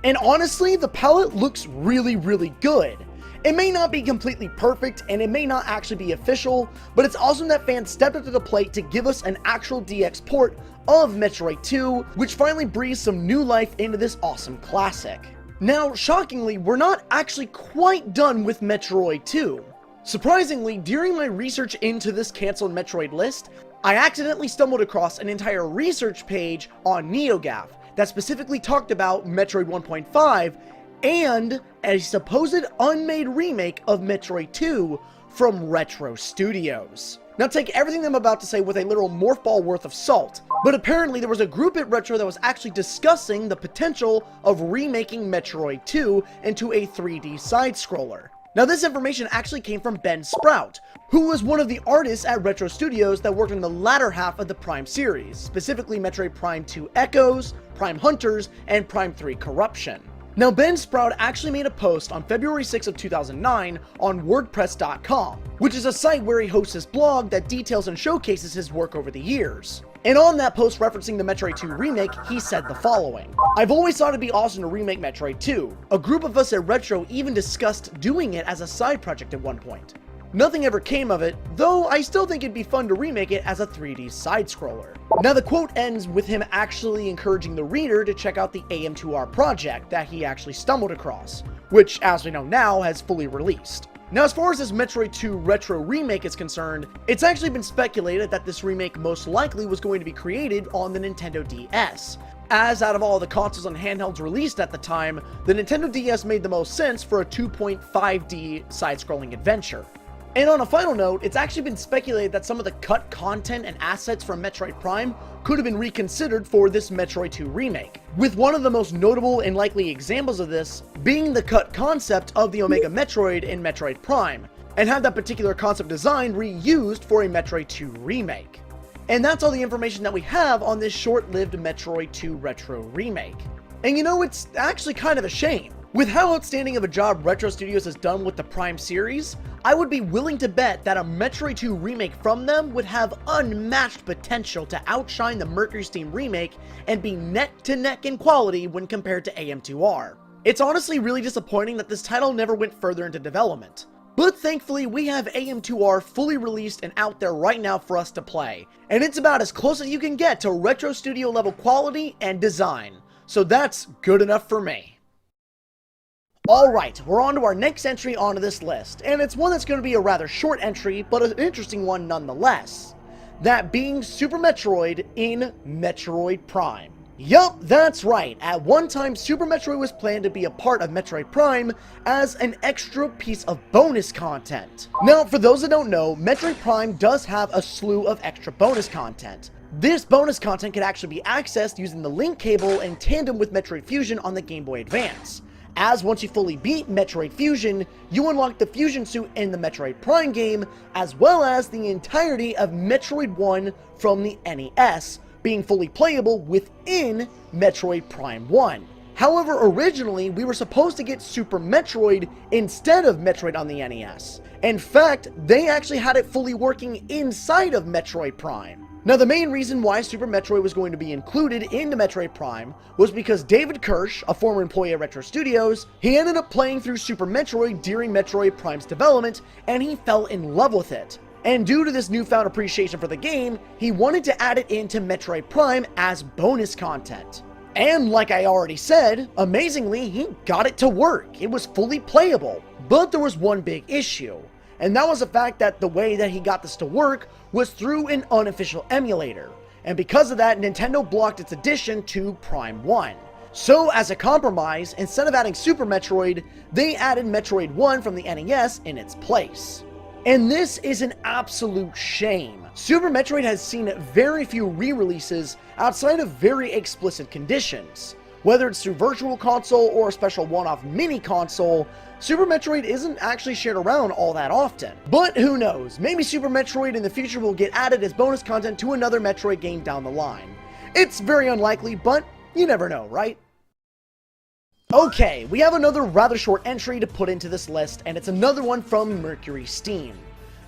And honestly, the palette looks really good. It may not be completely perfect, and it may not actually be official, but it's awesome that fans stepped up to the plate to give us an actual DX port of Metroid 2, which finally breathes some new life into this awesome classic. Now, shockingly, we're not actually quite done with Metroid 2. Surprisingly, during my research into this Canceled Metroid list, I accidentally stumbled across an entire research page on NeoGAF that specifically talked about Metroid 1.5 and a supposed unmade remake of Metroid 2 from Retro Studios. Now take everything I'm about to say with a literal morph ball worth of salt, but apparently there was a group at Retro that was actually discussing the potential of remaking Metroid 2 into a 3D side-scroller. Now this information actually came from Ben Sprout, who was one of the artists at Retro Studios that worked on the latter half of the Prime series, specifically Metroid Prime 2 Echoes, Prime Hunters, and Prime 3 Corruption. Now, Ben Sprout actually made a post on February 6 of 2009 on WordPress.com, which is a site where he hosts his blog that details and showcases his work over the years. And on that post referencing the Metroid 2 remake, he said the following: "I've always thought it'd be awesome to remake Metroid 2. A group of us at Retro even discussed doing it as a side project at one point. Nothing ever came of it, though I still think it'd be fun to remake it as a 3D side-scroller." Now the quote ends with him actually encouraging the reader to check out the AM2R project that he actually stumbled across, which, as we know now, has fully released. Now, as far as this Metroid 2 Retro remake is concerned, it's actually been speculated that this remake most likely was going to be created on the Nintendo DS, as out of all the consoles and handhelds released at the time, the Nintendo DS made the most sense for a 2.5D side-scrolling adventure. And on a final note, it's actually been speculated that some of the cut content and assets from Metroid Prime could have been reconsidered for this Metroid 2 remake, with one of the most notable and likely examples of this being the cut concept of the Omega Metroid in Metroid Prime, and have that particular concept design reused for a Metroid 2 remake. And that's all the information that we have on this short-lived Metroid 2 Retro remake. And you know, it's actually kind of a shame. With how outstanding of a job Retro Studios has done with the Prime series, I would be willing to bet that a Metroid 2 remake from them would have unmatched potential to outshine the Mercury Steam remake and be neck to neck in quality when compared to AM2R. It's honestly really disappointing that this title never went further into development. But thankfully, we have AM2R fully released and out there right now for us to play, and it's about as close as you can get to Retro Studio level quality and design, so that's good enough for me. Alright, we're on to our next entry onto this list, and it's one that's going to be a rather short entry, but an interesting one nonetheless. That being Super Metroid in Metroid Prime. Yup, that's right, at one time Super Metroid was planned to be a part of Metroid Prime as an extra piece of bonus content. Now, for those that don't know, Metroid Prime does have a slew of extra bonus content. This bonus content can actually be accessed using the link cable in tandem with Metroid Fusion on the Game Boy Advance. As once you fully beat Metroid Fusion, you unlock the Fusion Suit in the Metroid Prime game, as well as the entirety of Metroid 1 from the NES, being fully playable within Metroid Prime 1. However, originally, we were supposed to get Super Metroid instead of Metroid on the NES. In fact, they actually had it fully working inside of Metroid Prime. Now, the main reason why Super Metroid was going to be included into Metroid Prime was because David Kirsch, a former employee at Retro Studios, he ended up playing through Super Metroid during Metroid Prime's development, and he fell in love with it. And due to this newfound appreciation for the game, he wanted to add it into Metroid Prime as bonus content. And like I already said, amazingly, he got it to work. It was fully playable. But there was one big issue, and that was the fact that the way that he got this to work was through an unofficial emulator. And because of that, Nintendo blocked its addition to Prime 1. So as a compromise, instead of adding Super Metroid, they added Metroid 1 from the NES in its place. And this is an absolute shame. Super Metroid has seen very few re-releases outside of very explicit conditions. Whether it's through Virtual Console or a special one-off mini console, Super Metroid isn't actually shared around all that often. But who knows, maybe Super Metroid in the future will get added as bonus content to another Metroid game down the line. It's very unlikely, but you never know, right? Okay, we have another rather short entry to put into this list, and it's another one from Mercury Steam.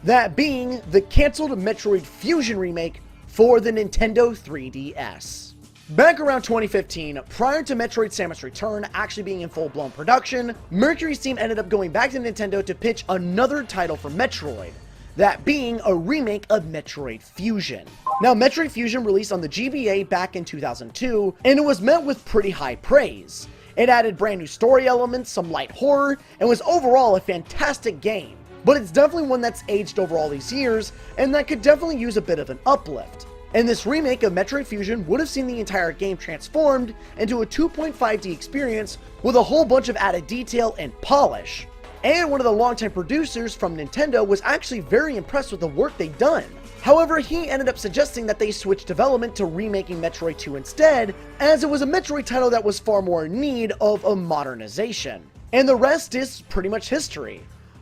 That being the Canceled Metroid Fusion remake for the Nintendo 3DS. Back around 2015, prior to Metroid Samus Return actually being in full-blown production, Mercury Steam ended up going back to Nintendo to pitch another title for Metroid, that being a remake of Metroid Fusion. Now, Metroid Fusion released on the GBA back in 2002, and it was met with pretty high praise. It added brand new story elements, some light horror, and was overall a fantastic game. But it's definitely one that's aged over all these years, and that could definitely use a bit of an uplift. And this remake of Metroid Fusion would have seen the entire game transformed into a 2.5D experience with a whole bunch of added detail and polish. And one of the longtime producers from Nintendo was actually very impressed with the work they'd done. However, he ended up suggesting that they switch development to remaking Metroid 2 instead, as it was a Metroid title that was far more in need of a modernization. And the rest is pretty much history.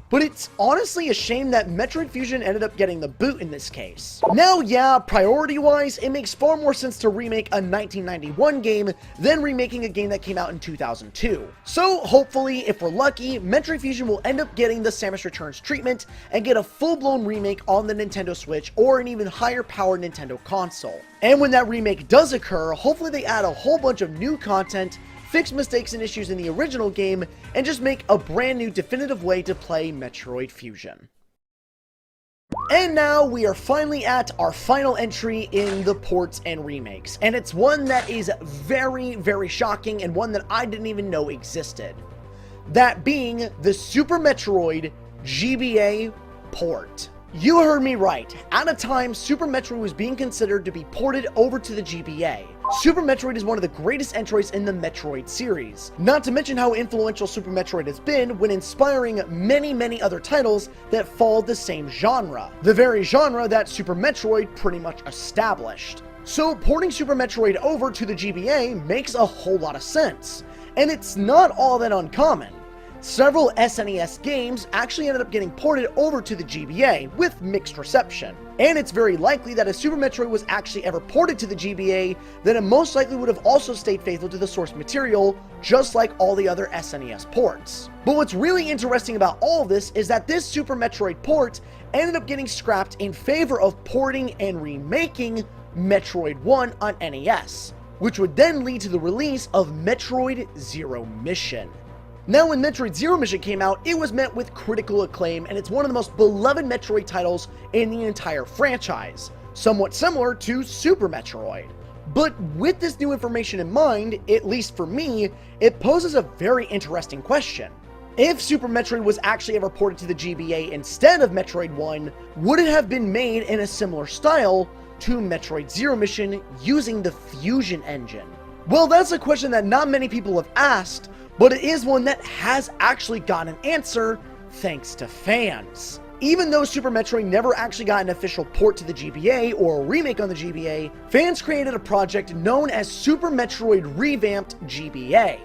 But it's honestly a shame that Metroid Fusion ended up getting the boot in this case. Now, yeah, priority-wise, it makes far more sense to remake a 1991 game than remaking a game that came out in 2002. So, hopefully, if we're lucky, Metroid Fusion will end up getting the Samus Returns treatment and get a full-blown remake on the Nintendo Switch or an even higher-powered Nintendo console. And when that remake does occur, hopefully they add a whole bunch of new content, fix mistakes and issues in the original game, and just make a brand new definitive way to play Metroid Fusion. And now we are finally at our final entry in the ports and remakes, and it's one that is very, very shocking and one that I didn't even know existed. That being the Super Metroid GBA port. You heard me right. At a time, Super Metroid was being considered to be ported over to the GBA. Super Metroid is one of the greatest entries in the Metroid series. Not to mention how influential Super Metroid has been when inspiring many other titles that followed the same genre. The very genre that Super Metroid pretty much established. So porting Super Metroid over to the GBA makes a whole lot of sense. And it's not all that uncommon. Several SNES games actually ended up getting ported over to the GBA with mixed reception. And it's very likely that if Super Metroid was actually ever ported to the GBA, then it most likely would have also stayed faithful to the source material, just like all the other SNES ports. But what's really interesting about all of this is that this Super Metroid port ended up getting scrapped in favor of porting and remaking Metroid 1 on NES, which would then lead to the release of Metroid Zero Mission. Now, when Metroid Zero Mission came out, it was met with critical acclaim, and it's one of the most beloved Metroid titles in the entire franchise, somewhat similar to Super Metroid. But with this new information in mind, at least for me, it poses a very interesting question. If Super Metroid was actually ever ported to the GBA instead of Metroid 1, would it have been made in a similar style to Metroid Zero Mission using the Fusion engine? Well, that's a question that not many people have asked, but it is one that has actually gotten an answer thanks to fans. Even though Super Metroid never actually got an official port to the GBA or a remake on the GBA, fans created a project known as Super Metroid Revamped GBA.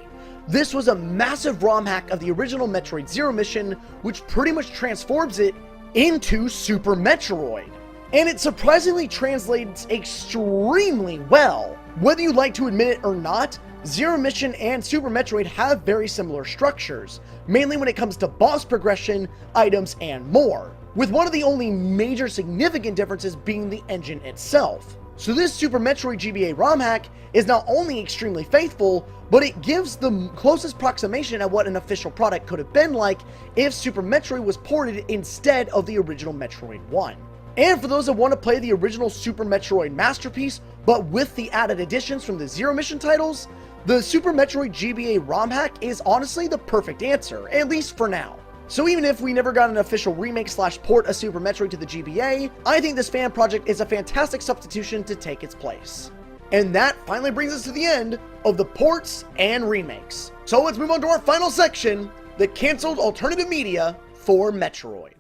This was a massive ROM hack of the original Metroid Zero Mission, which pretty much transforms it into Super Metroid. And it surprisingly translates extremely well. Whether you like to admit it or not, Zero Mission and Super Metroid have very similar structures, mainly when it comes to boss progression, items, and more. with one of the only major significant differences being the engine itself. So this Super Metroid GBA ROM hack is not only extremely faithful, but it gives the closest approximation at what an official product could have been like if Super Metroid was ported instead of the original Metroid 1. And for those that want to play the original Super Metroid Masterpiece, but with the added additions from the Zero Mission titles, the Super Metroid GBA ROM hack is honestly the perfect answer, at least for now. So even if we never got an official remake/port of Super Metroid to the GBA, I think this fan project is a fantastic substitution to take its place. And that finally brings us to the end of the ports and remakes. So let's move on to our final section, the canceled alternative media for Metroid.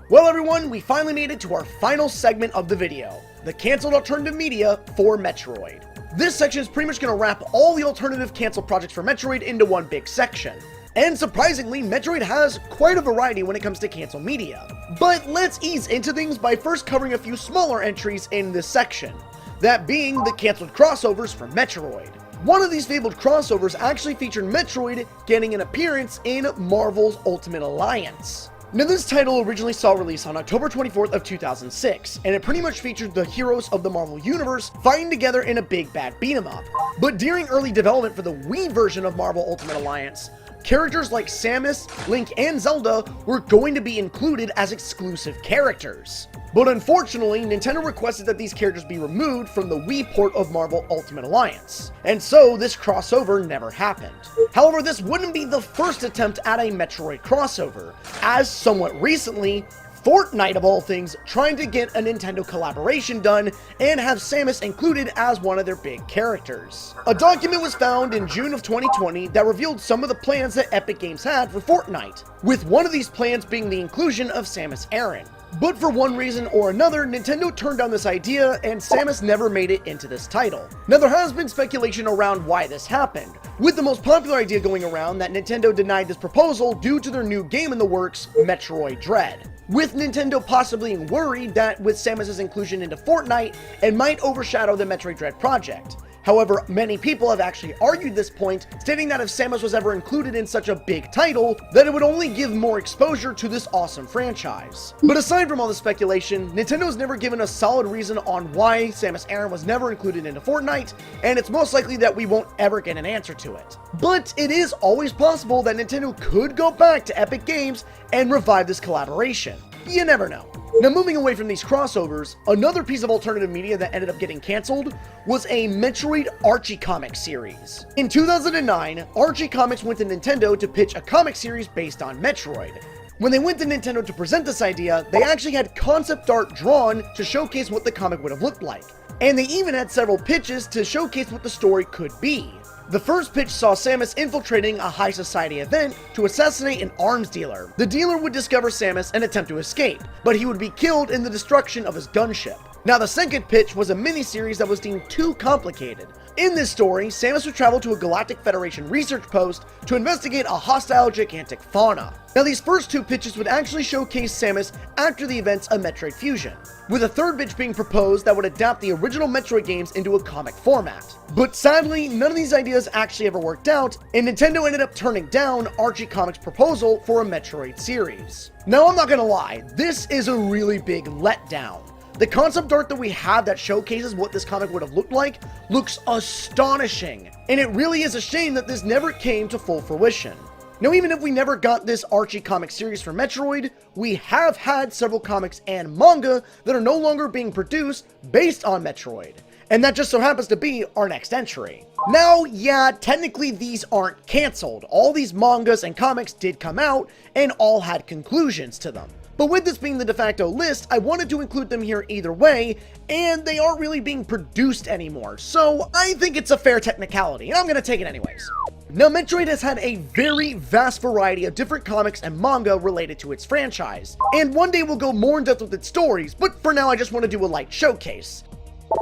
Well everyone, we finally made it to our final segment of the video, the canceled alternative media for Metroid. This section is pretty much going to wrap all the alternative canceled projects for Metroid into one big section. And surprisingly, Metroid has quite a variety when it comes to canceled media. But let's ease into things by first covering a few smaller entries in this section, that being the canceled crossovers for Metroid. One of these fabled crossovers actually featured Metroid getting an appearance in Marvel's Ultimate Alliance. Now this title originally saw release on October 24th of 2006, and it pretty much featured the heroes of the Marvel Universe fighting together in a big bad beat 'em up. But during early development for the Wii version of Marvel Ultimate Alliance, characters like Samus, Link, and Zelda were going to be included as exclusive characters. But unfortunately, Nintendo requested that these characters be removed from the Wii port of Marvel Ultimate Alliance, and so this crossover never happened. However, this wouldn't be the first attempt at a Metroid crossover, as somewhat recently, Fortnite of all things trying to get a Nintendo collaboration done and have Samus included as one of their big characters. A document was found in June of 2020 that revealed some of the plans that Epic Games had for Fortnite, with one of these plans being the inclusion of Samus Aran. But for one reason or another, Nintendo turned down this idea and Samus never made it into this title. Now there has been speculation around why this happened, with the most popular idea going around that Nintendo denied this proposal due to their new game in the works, Metroid Dread. With Nintendo possibly worried that with Samus's inclusion into Fortnite, it might overshadow the Metroid Dread project. However, many people have actually argued this point, stating that if Samus was ever included in such a big title, that it would only give more exposure to this awesome franchise. But aside from all the speculation, Nintendo's never given a solid reason on why Samus Aran was never included into Fortnite, and it's most likely that we won't ever get an answer to it. But it is always possible that Nintendo could go back to Epic Games and revive this collaboration. You never know. Now moving away from these crossovers, another piece of alternative media that ended up getting cancelled was a Metroid Archie comic series. In 2009, Archie Comics went to Nintendo to pitch a comic series based on Metroid. When they went to Nintendo to present this idea, they actually had concept art drawn to showcase what the comic would have looked like. And they even had several pitches to showcase what the story could be. The first pitch saw Samus infiltrating a high society event to assassinate an arms dealer. The dealer would discover Samus and attempt to escape, but he would be killed in the destruction of his gunship. Now the second pitch was a mini-series that was deemed too complicated. In this story, Samus would travel to a Galactic Federation research post to investigate a hostile gigantic fauna. Now these first two pitches would actually showcase Samus after the events of Metroid Fusion, with a third pitch being proposed that would adapt the original Metroid games into a comic format. But sadly, none of these ideas actually ever worked out, and Nintendo ended up turning down Archie Comics' proposal for a Metroid series. Now I'm not gonna lie, this is a really big letdown. The concept art that we have that showcases what this comic would have looked like looks astonishing, and it really is a shame that this never came to full fruition. Now even if we never got this Archie comic series for Metroid, we have had several comics and manga that are no longer being produced based on Metroid. And that just so happens to be our next entry. Now, yeah, technically these aren't cancelled. All these mangas and comics did come out, and all had conclusions to them. But with this being the de facto list, I wanted to include them here either way, and they aren't really being produced anymore, so I think it's a fair technicality, and I'm gonna take it anyways. Now, Metroid has had a very vast variety of different comics and manga related to its franchise, and one day we'll go more in depth with its stories, but for now I just want to do a light showcase.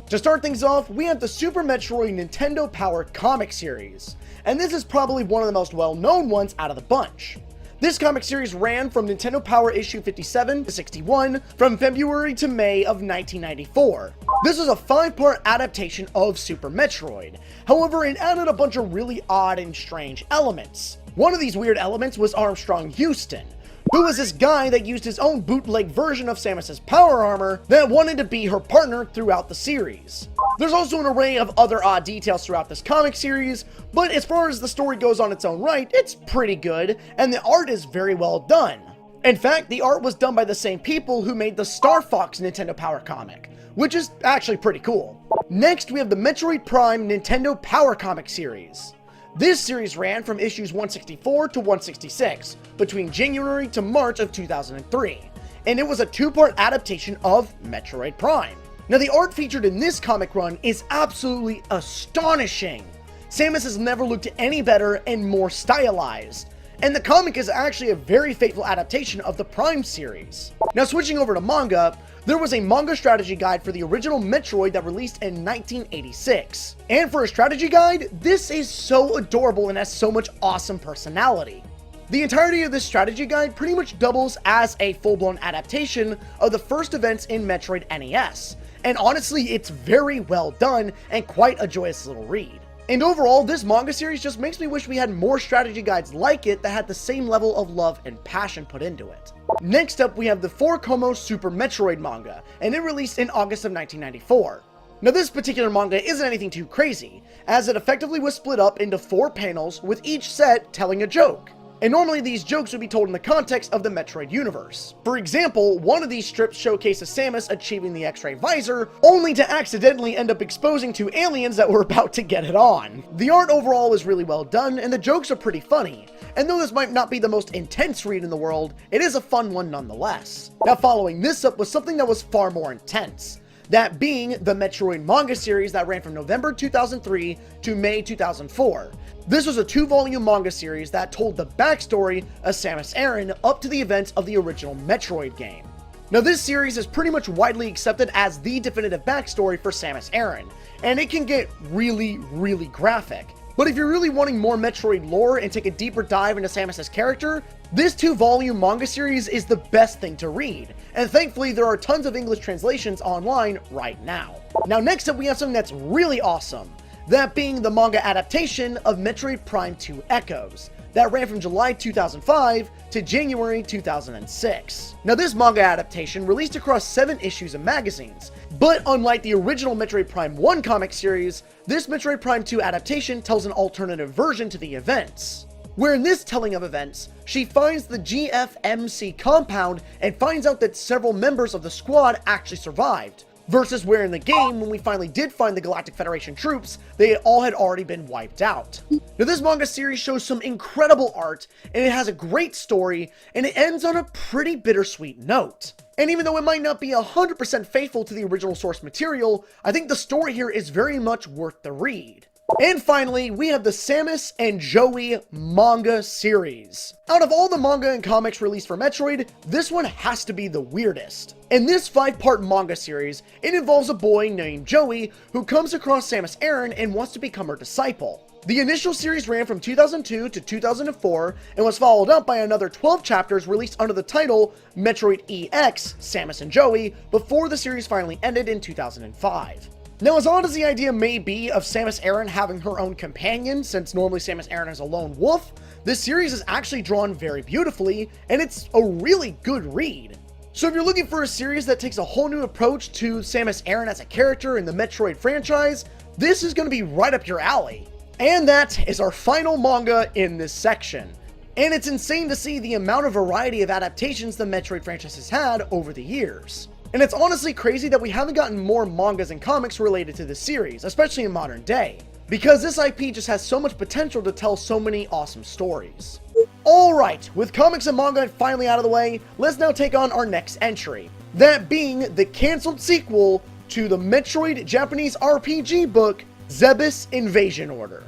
To start things off, we have the Super Metroid Nintendo Power comic series, and this is probably one of the most well-known ones out of the bunch. This comic series ran from Nintendo Power issue 57 to 61 from February to May of 1994. This was a 5-part adaptation of Super Metroid. However, it added a bunch of really odd and strange elements. One of these weird elements was Armstrong Houston, who was this guy that used his own bootleg version of Samus's power armor that wanted to be her partner throughout the series. There's also an array of other odd details throughout this comic series, but as far as the story goes on its own right, it's pretty good, and the art is very well done. In fact, the art was done by the same people who made the Star Fox Nintendo Power comic, which is actually pretty cool. Next, we have the Metroid Prime Nintendo Power comic series. This series ran from issues 164 to 166, between January to March of 2003, and it was a two-part adaptation of Metroid Prime. Now, the art featured in this comic run is absolutely astonishing. Samus has never looked any better and more stylized, and the comic is actually a very faithful adaptation of the Prime series. Now, switching over to manga, there was a manga strategy guide for the original Metroid that released in 1986. And for a strategy guide, this is so adorable and has so much awesome personality. The entirety of this strategy guide pretty much doubles as a full-blown adaptation of the first events in Metroid NES, and honestly, it's very well done and quite a joyous little read. And overall, this manga series just makes me wish we had more strategy guides like it that had the same level of love and passion put into it. Next up, we have the 4-Como Super Metroid manga, and it released in August of 1994. Now, this particular manga isn't anything too crazy, as it effectively was split up into 4 panels with each set telling a joke. And normally these jokes would be told in the context of the Metroid universe. For example, one of these strips showcases Samus achieving the X-ray visor, only to accidentally end up exposing 2 aliens that were about to get it on. The art overall is really well done, and the jokes are pretty funny. And though this might not be the most intense read in the world, it is a fun one nonetheless. Now, following this up was something that was far more intense. That being the Metroid manga series that ran from November 2003 to May 2004. This was a 2-volume manga series that told the backstory of Samus Aran up to the events of the original Metroid game. Now, this series is pretty much widely accepted as the definitive backstory for Samus Aran, and it can get really, really graphic. But if you're really wanting more Metroid lore and take a deeper dive into Samus's character, this 2-volume manga series is the best thing to read, and thankfully there are tons of English translations online right now. Now, next up we have something that's really awesome, that being the manga adaptation of Metroid Prime 2 Echoes, that ran from July 2005 to January 2006. Now, this manga adaptation released across 7 issues of magazines, but unlike the original Metroid Prime 1 comic series, this Metroid Prime 2 adaptation tells an alternative version to the events. Where in this telling of events, she finds the GFMC compound and finds out that several members of the squad actually survived, versus where in the game, when we finally did find the Galactic Federation troops, they all had already been wiped out. Now, this manga series shows some incredible art, and it has a great story, and it ends on a pretty bittersweet note. And even though it might not be 100% faithful to the original source material, I think the story here is very much worth the read. And finally, we have the Samus and Joey manga series. Out of all the manga and comics released for Metroid, this one has to be the weirdest. In this 5-part manga series, it involves a boy named Joey who comes across Samus Aran and wants to become her disciple. The initial series ran from 2002 to 2004 and was followed up by another 12 chapters released under the title Metroid EX Samus and Joey before the series finally ended in 2005. Now, as odd as the idea may be of Samus Aran having her own companion, since normally Samus Aran is a lone wolf, this series is actually drawn very beautifully, and it's a really good read. So if you're looking for a series that takes a whole new approach to Samus Aran as a character in the Metroid franchise, this is going to be right up your alley. And that is our final manga in this section. And it's insane to see the amount of variety of adaptations the Metroid franchise has had over the years. And it's honestly crazy that we haven't gotten more mangas and comics related to this series, especially in modern day, because this IP just has so much potential to tell so many awesome stories. Alright, with comics and manga finally out of the way, let's now take on our next entry, that being the canceled sequel to the Metroid Japanese RPG book, Zebes Invasion Order.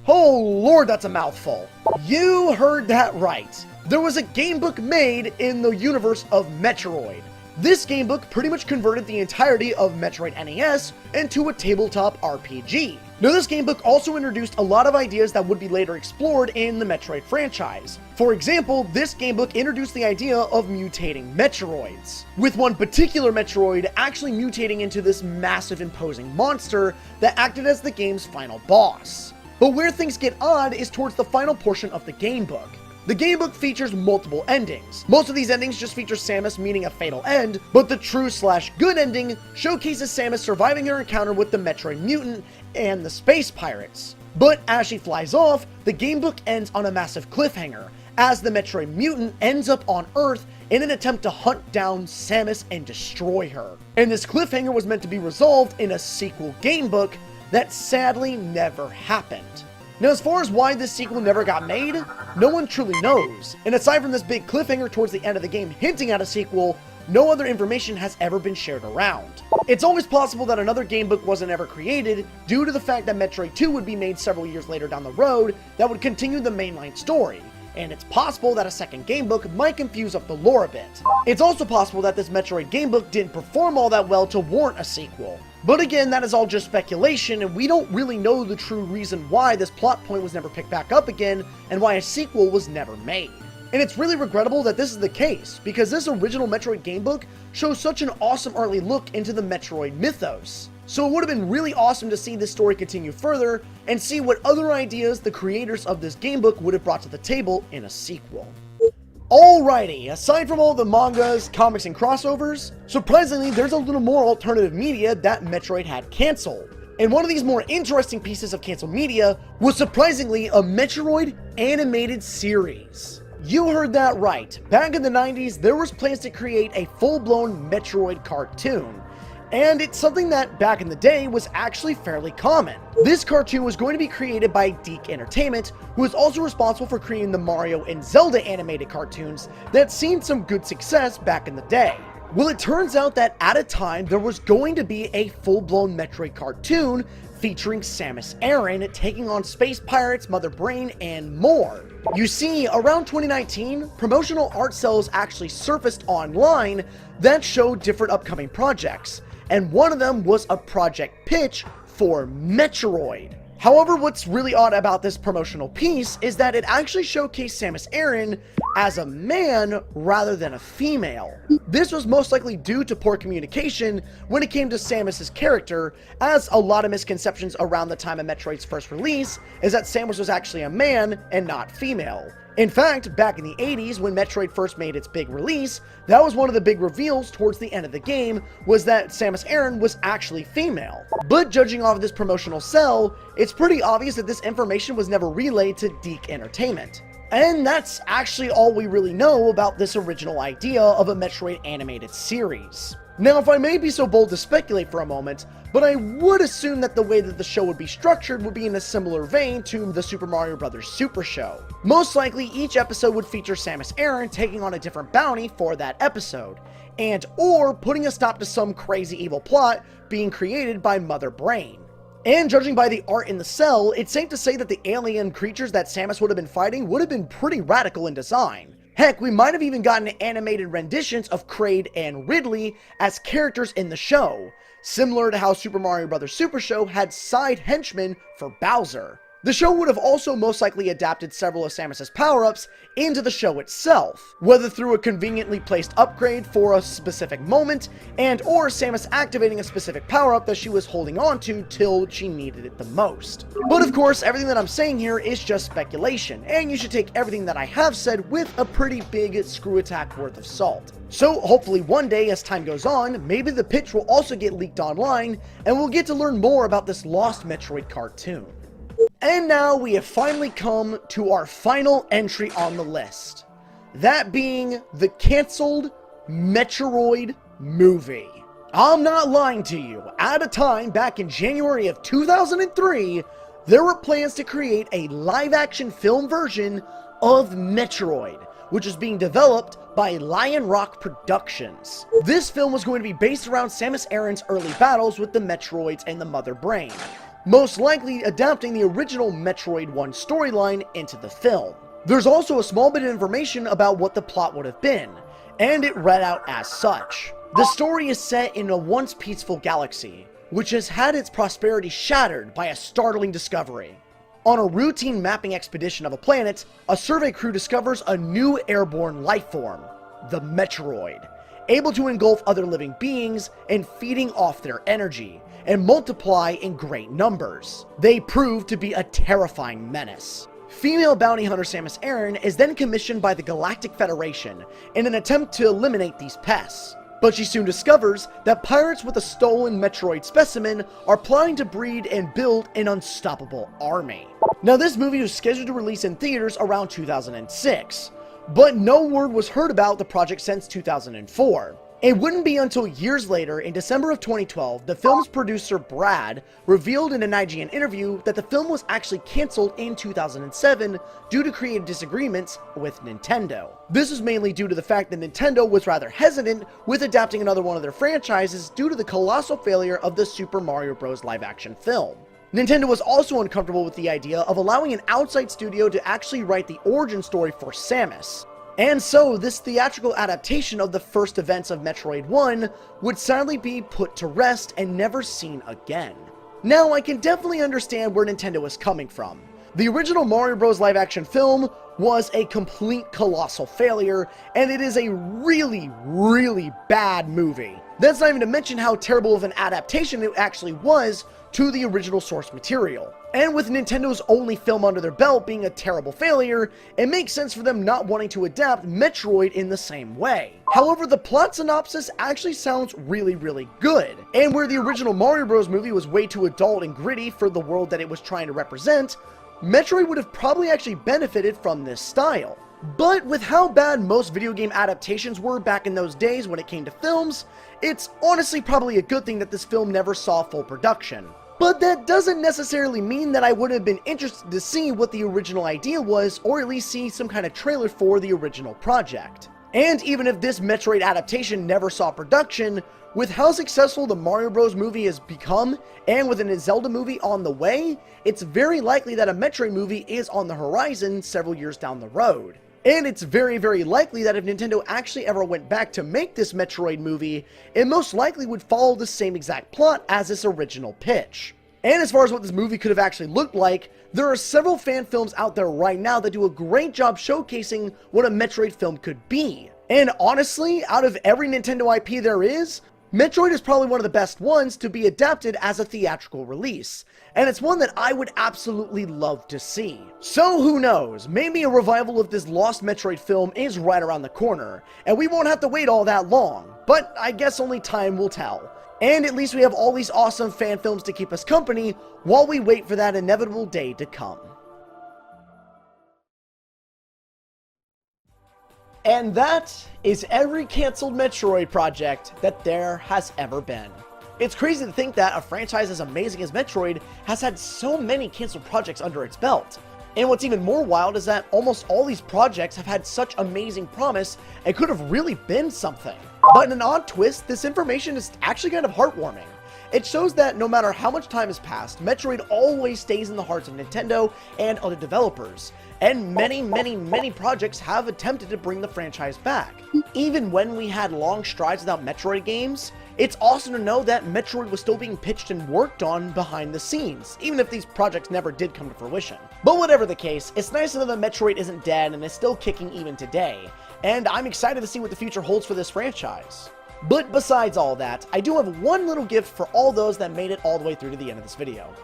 Oh lord, that's a mouthful. You heard that right. There was a gamebook made in the universe of Metroid. This gamebook pretty much converted the entirety of Metroid NES into a tabletop RPG. Now, this gamebook also introduced a lot of ideas that would be later explored in the Metroid franchise. For example, this gamebook introduced the idea of mutating Metroids, with one particular Metroid actually mutating into this massive imposing monster that acted as the game's final boss. But where things get odd is towards the final portion of the gamebook. The gamebook features multiple endings. Most of these endings just feature Samus meeting a fatal end, but the true/good ending showcases Samus surviving her encounter with the Metroid mutant and the space pirates. But as she flies off, the gamebook ends on a massive cliffhanger, as the Metroid mutant ends up on Earth in an attempt to hunt down Samus and destroy her. And this cliffhanger was meant to be resolved in a sequel gamebook that sadly never happened. Now, as far as why this sequel never got made, no one truly knows. And aside from this big cliffhanger towards the end of the game hinting at a sequel, no other information has ever been shared around. It's always possible that another gamebook wasn't ever created due to the fact that Metroid 2 would be made several years later down the road that would continue the mainline story. And it's possible that a second gamebook might confuse up the lore a bit. It's also possible that this Metroid gamebook didn't perform all that well to warrant a sequel. But again, that is all just speculation, and we don't really know the true reason why this plot point was never picked back up again, and why a sequel was never made. And it's really regrettable that this is the case, because this original Metroid gamebook shows such an awesome early look into the Metroid mythos. So it would have been really awesome to see this story continue further, and see what other ideas the creators of this gamebook would have brought to the table in a sequel. Alrighty, aside from all the mangas, comics, and crossovers, surprisingly there's a little more alternative media that Metroid had cancelled. And one of these more interesting pieces of canceled media was surprisingly a Metroid animated series. You heard that right. Back in the 90s, there was plans to create a full-blown Metroid cartoon. And it's something that back in the day was actually fairly common. This cartoon was going to be created by DiC Entertainment, who was also responsible for creating the Mario and Zelda animated cartoons that seen some good success back in the day. Well, it turns out that at a time there was going to be a full-blown Metroid cartoon featuring Samus Aran taking on space pirates, Mother Brain, and more. You see, around 2019, promotional art cells actually surfaced online that showed different upcoming projects, and one of them was a project pitch for Metroid. However, what's really odd about this promotional piece is that it actually showcased Samus Aran as a man rather than a female. This was most likely due to poor communication when it came to Samus's character, as a lot of misconceptions around the time of Metroid's first release is that Samus was actually a man and not female. In fact, back in the 80s when Metroid first made its big release, that was one of the big reveals towards the end of the game, was that Samus Aran was actually female. But judging off of this promotional cell, it's pretty obvious that this information was never relayed to DiC Entertainment. And that's actually all we really know about this original idea of a Metroid animated series. Now, if I may be so bold to speculate for a moment, but I would assume that the way that the show would be structured would be in a similar vein to the Super Mario Bros. Super Show. Most likely, each episode would feature Samus Aran taking on a different bounty for that episode, and or putting a stop to some crazy evil plot being created by Mother Brain. And judging by the art in the cell, it's safe to say that the alien creatures that Samus would have been fighting would have been pretty radical in design. Heck, we might have even gotten animated renditions of Kraid and Ridley as characters in the show, similar to how Super Mario Bros. Super Show had side henchmen for Bowser. The show would have also most likely adapted several of Samus's power-ups into the show itself, whether through a conveniently placed upgrade for a specific moment, and or Samus activating a specific power-up that she was holding on to till she needed it the most. But of course, everything that I'm saying here is just speculation, and you should take everything that I have said with a pretty big screw attack worth of salt. So hopefully one day as time goes on, maybe the pitch will also get leaked online, and we'll get to learn more about this lost Metroid cartoon. And now we have finally come to our final entry on the list. That being the canceled Metroid movie. I'm not lying to you. At a time back in January of 2003, there were plans to create a live-action film version of Metroid, which is being developed by Lion Rock Productions. This film was going to be based around Samus Aran's early battles with the Metroids and the Mother Brain, most likely adapting the original Metroid 1 storyline into the film. There's also a small bit of information about what the plot would have been, and it read out as such. The story is set in a once peaceful galaxy, which has had its prosperity shattered by a startling discovery. On a routine mapping expedition of a planet, a survey crew discovers a new airborne life form, the Metroid, able to engulf other living beings and feeding off their energy, and multiply in great numbers. They prove to be a terrifying menace. Female bounty hunter Samus Aran is then commissioned by the Galactic Federation in an attempt to eliminate these pests. But she soon discovers that pirates with a stolen Metroid specimen are plotting to breed and build an unstoppable army. Now, this movie was scheduled to release in theaters around 2006, but no word was heard about the project since 2004. It wouldn't be until years later, in December of 2012, the film's producer Brad revealed in an IGN interview that the film was actually cancelled in 2007 due to creative disagreements with Nintendo. This was mainly due to the fact that Nintendo was rather hesitant with adapting another one of their franchises due to the colossal failure of the Super Mario Bros. Live-action film. Nintendo was also uncomfortable with the idea of allowing an outside studio to actually write the origin story for Samus. And so, this theatrical adaptation of the first events of Metroid 1 would sadly be put to rest and never seen again. Now, I can definitely understand where Nintendo is coming from. The original Mario Bros. Live-action film was a complete colossal failure, and it is a really, really bad movie. That's not even to mention how terrible of an adaptation it actually was to the original source material. And with Nintendo's only film under their belt being a terrible failure, it makes sense for them not wanting to adapt Metroid in the same way. However, the plot synopsis actually sounds really, really good. And where the original Mario Bros. Movie was way too adult and gritty for the world that it was trying to represent, Metroid would have probably actually benefited from this style. But with how bad most video game adaptations were back in those days when it came to films, it's honestly probably a good thing that this film never saw full production. But that doesn't necessarily mean that I would have been interested to see what the original idea was, or at least see some kind of trailer for the original project. And even if this Metroid adaptation never saw production, with how successful the Mario Bros. Movie has become, and with a Zelda movie on the way, it's very likely that a Metroid movie is on the horizon several years down the road. And it's very, very likely that if Nintendo actually ever went back to make this Metroid movie, it most likely would follow the same exact plot as this original pitch. And as far as what this movie could have actually looked like, there are several fan films out there right now that do a great job showcasing what a Metroid film could be. And honestly, out of every Nintendo IP there is, Metroid is probably one of the best ones to be adapted as a theatrical release, and it's one that I would absolutely love to see. So who knows, maybe a revival of this lost Metroid film is right around the corner, and we won't have to wait all that long, but I guess only time will tell. And at least we have all these awesome fan films to keep us company while we wait for that inevitable day to come. And that is every canceled Metroid project that there has ever been. It's crazy to think that a franchise as amazing as Metroid has had so many canceled projects under its belt. And what's even more wild is that almost all these projects have had such amazing promise and could have really been something. But in an odd twist, this information is actually kind of heartwarming. It shows that no matter how much time has passed, Metroid always stays in the hearts of Nintendo and other developers, and many projects have attempted to bring the franchise back. Even when we had long strides without Metroid games, it's awesome to know that Metroid was still being pitched and worked on behind the scenes, even if these projects never did come to fruition. But whatever the case, it's nice to know that Metroid isn't dead and is still kicking even today, and I'm excited to see what the future holds for this franchise. But besides all that, I do have one little gift for all those that made it all the way through to the end of this video.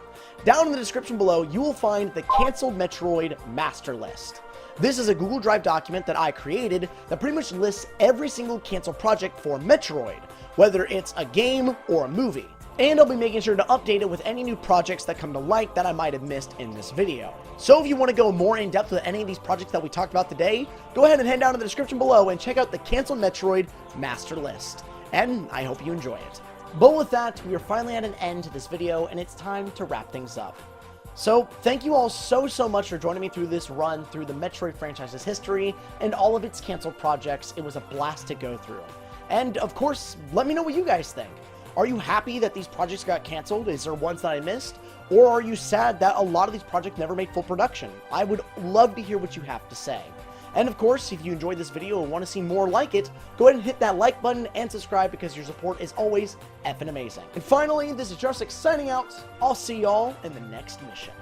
Down in the description below, you will find the Canceled Metroid Master List. This is a Google Drive document that I created that pretty much lists every single canceled project for Metroid, whether it's a game or a movie. And I'll be making sure to update it with any new projects that come to light that I might have missed in this video. So if you want to go more in depth with any of these projects that we talked about today, go ahead and head down to the description below and check out the Canceled Metroid Master List. And I hope you enjoy it. But with that, we are finally at an end to this video, and it's time to wrap things up. So thank you all so much for joining me through this run through the Metroid franchise's history and all of its canceled projects. It was a blast to go through. And of course, let me know what you guys think. Are you happy that these projects got canceled? Is there ones that I missed? Or are you sad that a lot of these projects never made full production? I would love to hear what you have to say. And of course, if you enjoyed this video and want to see more like it, go ahead and hit that like button and subscribe because your support is always effing amazing. And finally, this is Justic signing out. I'll see y'all in the next mission.